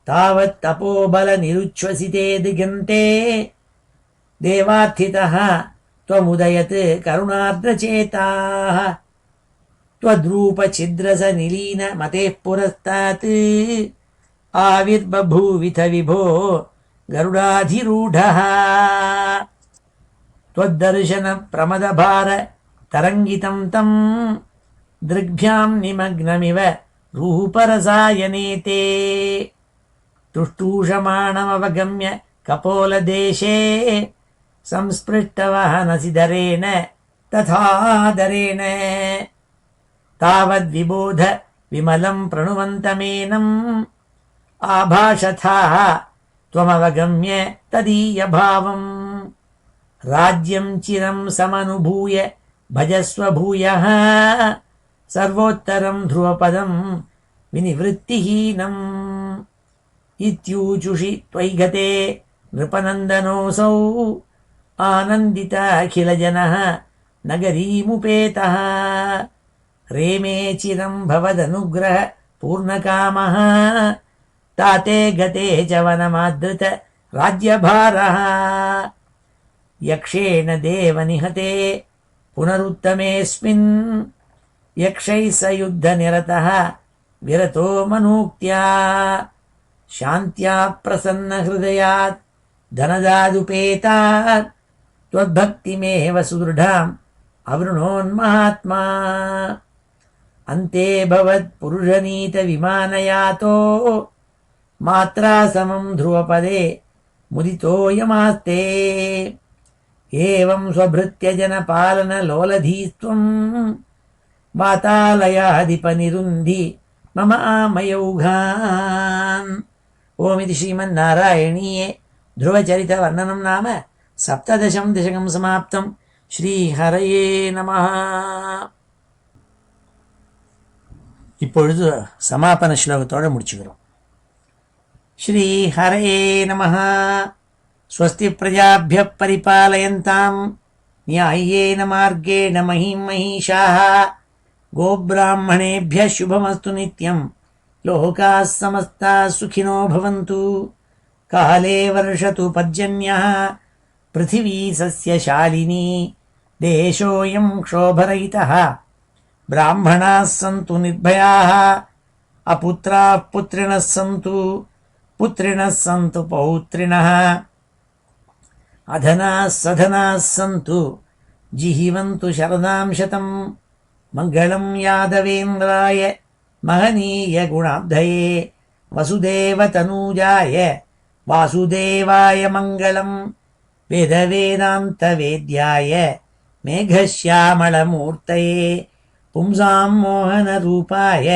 तावत् तपोबलनिरुच्छ्वसिते दिगन्ते देवार्थितः त्वमुदयत् करुणार्द्रचेताः. त्वद्रूपछिद्रसनिलीन मतेः पुरस्तात् आविर्बभूविथ विभो गरुडाधिरूढः. त्वद्दर्शनप्रमदभार तरङ्गितं तं दृग्भ्यां निमग्नमिव रूपरसायनेते. तुष्टूषमाणमवगम्य कपोलदेशे संस्पृष्टवहनसिधरेण तथादरेण. तावद्विबोध विमलं प्रणुवन्तमेनम् आभाषथाः त्वमवगम्य तदीयभावम्. राज्यं चिरं समनुभूय भजस्व भूयः सर्वोत्तरं ध्रुवपदं विनिवृत्तिहीनम्. इत्यूचुषि त्वयि गते नृपनन्दनोऽसौ आनन्दिता अखिलजनः नगरीमुपेतः. रेमे चिरं भवदनुग्रह पूर्णकामः ताते गते च वनमादृत राज्यभारः. यक्षेण देवनिहते पुनरुत्तमेऽस्मिन् यक्षैः स युद्धनिरतः विरतो मनूक्त्या. शान्त्या प्रसन्नहृदयात् धनदादुपेतात् त्वद्भक्तिमेव सुदृढाम् अवृणोन्महात्मा. अन्ते भवत्पुरुषनीतविमानयातो मात्रा समं ध्रुवपदे मुदितोऽयमास्ते. एवं स्वभृत्यजनपालनलोलधीस्त्वं वातालयाधिपनिरुन्धि मम आमयौघान्. ओमिति श्रीमन्नारायणीये ध्रुवचरितवर्णनं नाम सप्तदशं दशकं समाप्तं. ஸ்ரீஹரயே நமஹ. இப்பொழுது சமாபன ஸ்லோகத்தோடு முடிச்சுக்கிறோம். ஸ்ரீஹரயே நமஹ. ஸ்வஸ்தி பிரஜாभ्यः परिपालयन्तां न्याय्येन मार्गेण महीं महिषाः. गोब्राह्मणेभ्यः शुभमस्तु नित्यं. लोकाः समस्ताः सुखिनो भवन्तु. काले वर्षतु पर्जन्यः पृथिवी सस्यशालिनी. देशोऽयं क्षोभरहितः. ब्राह्मणाः सन्तु निर्भयाः. अपुत्राः पुत्रिणः सन्तु. पुत्रिणः सन्तु पौत्रिणः. अधनाः सधनाः सन्तु. जिहीवन्तु शरदां शतं मङ्गलं यादवेन्द्राय महनीयगुणाब्धये वसुदेवतनूजाय वासुदेवाय मङ्गलं वेदवेदान्तवेद्याय मेघश्यामलमूर्तये पुंसां मोहनरूपाय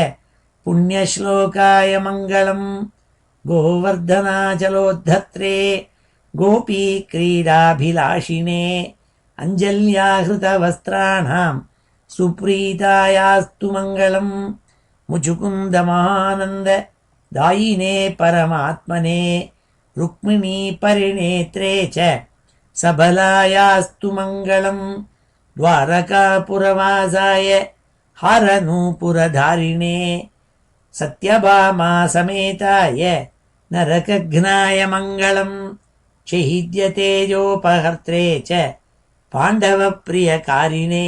पुण्यश्लोकाय मङ्गलं गोवर्धनाचलोद्धत्रे गोपीक्रीडाभिलाषिणे अञ्जल्याहृतवस्त्राणां सुप्रीतायास्तु मङ्गलं मुचुकुन्दमहानन्द दायिने परमात्मने रुक्मिणीपरिणेत्रे च सबलायास्तु मङ्गलं द्वारकापुरवासाय हारनूपुरधारिणे सत्यभामासमेताय नरकघ्नाय मङ्गलं चैद्यतेजोपहर्त्रे च पाण्डवप्रियकारिणे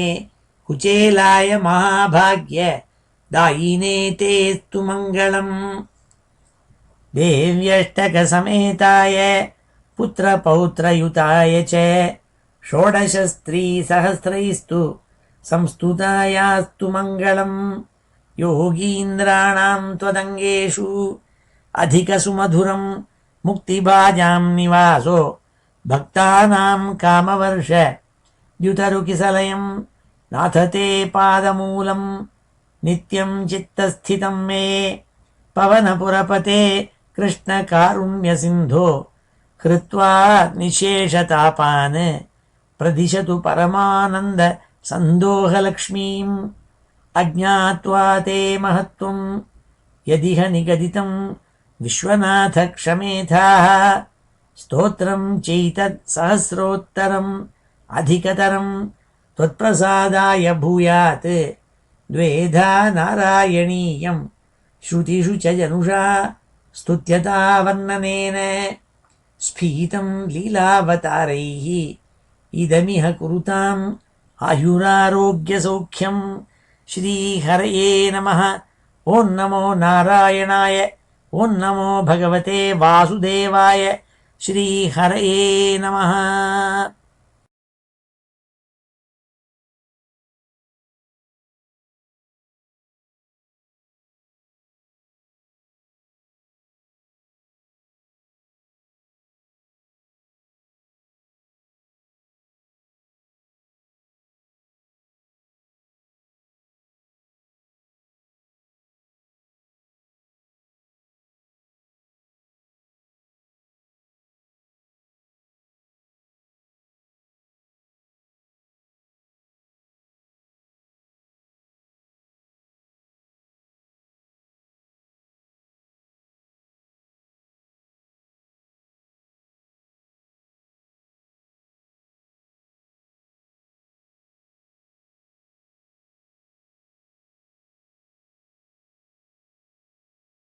कुचेलाय महाभाग्य दायिने तेस्तु मङ्गलम् देव्यष्टकसमेताय पुत्रपौत्रयुताय च षोडशस्त्रीसहस्रैस्तु संस्तुतायास्तु मङ्गलम् योगीन्द्राणां त्वदङ्गेषु अधिकसुमधुरं मुक्तिभाजां निवासो भक्तानां कामवर्ष द्युतरुकिसलयं नाथ ते पादमूलं नित्यं चित्तस्थितं मे पवनपुरपते कृष्णकारुण्यसिन्धो कृत्वा निशेषतापान् प्रदिशतु परमानन्द सन्दोहलक्ष्मीम् अज्ञात्वा ते महत्त्वं यदिह निगदितं विश्वनाथ क्षमेथाः स्तोत्रं चैतत्सहस्रोत्तरम् अधिकतरं त्वत्प्रसादाय भूयात् द्वेधा नारायणीयं श्रुतिषु च जनुषा स्तुत्यता वर्णनेन स्फीतं लीलावतारैः इदमिह कुरुताम् आयुरारोग्यसौख्यं श्रीहरये नमः। ॐ नमो नारायणाय ॐ नमो भगवते वासुदेवाय श्रीहरये नमः।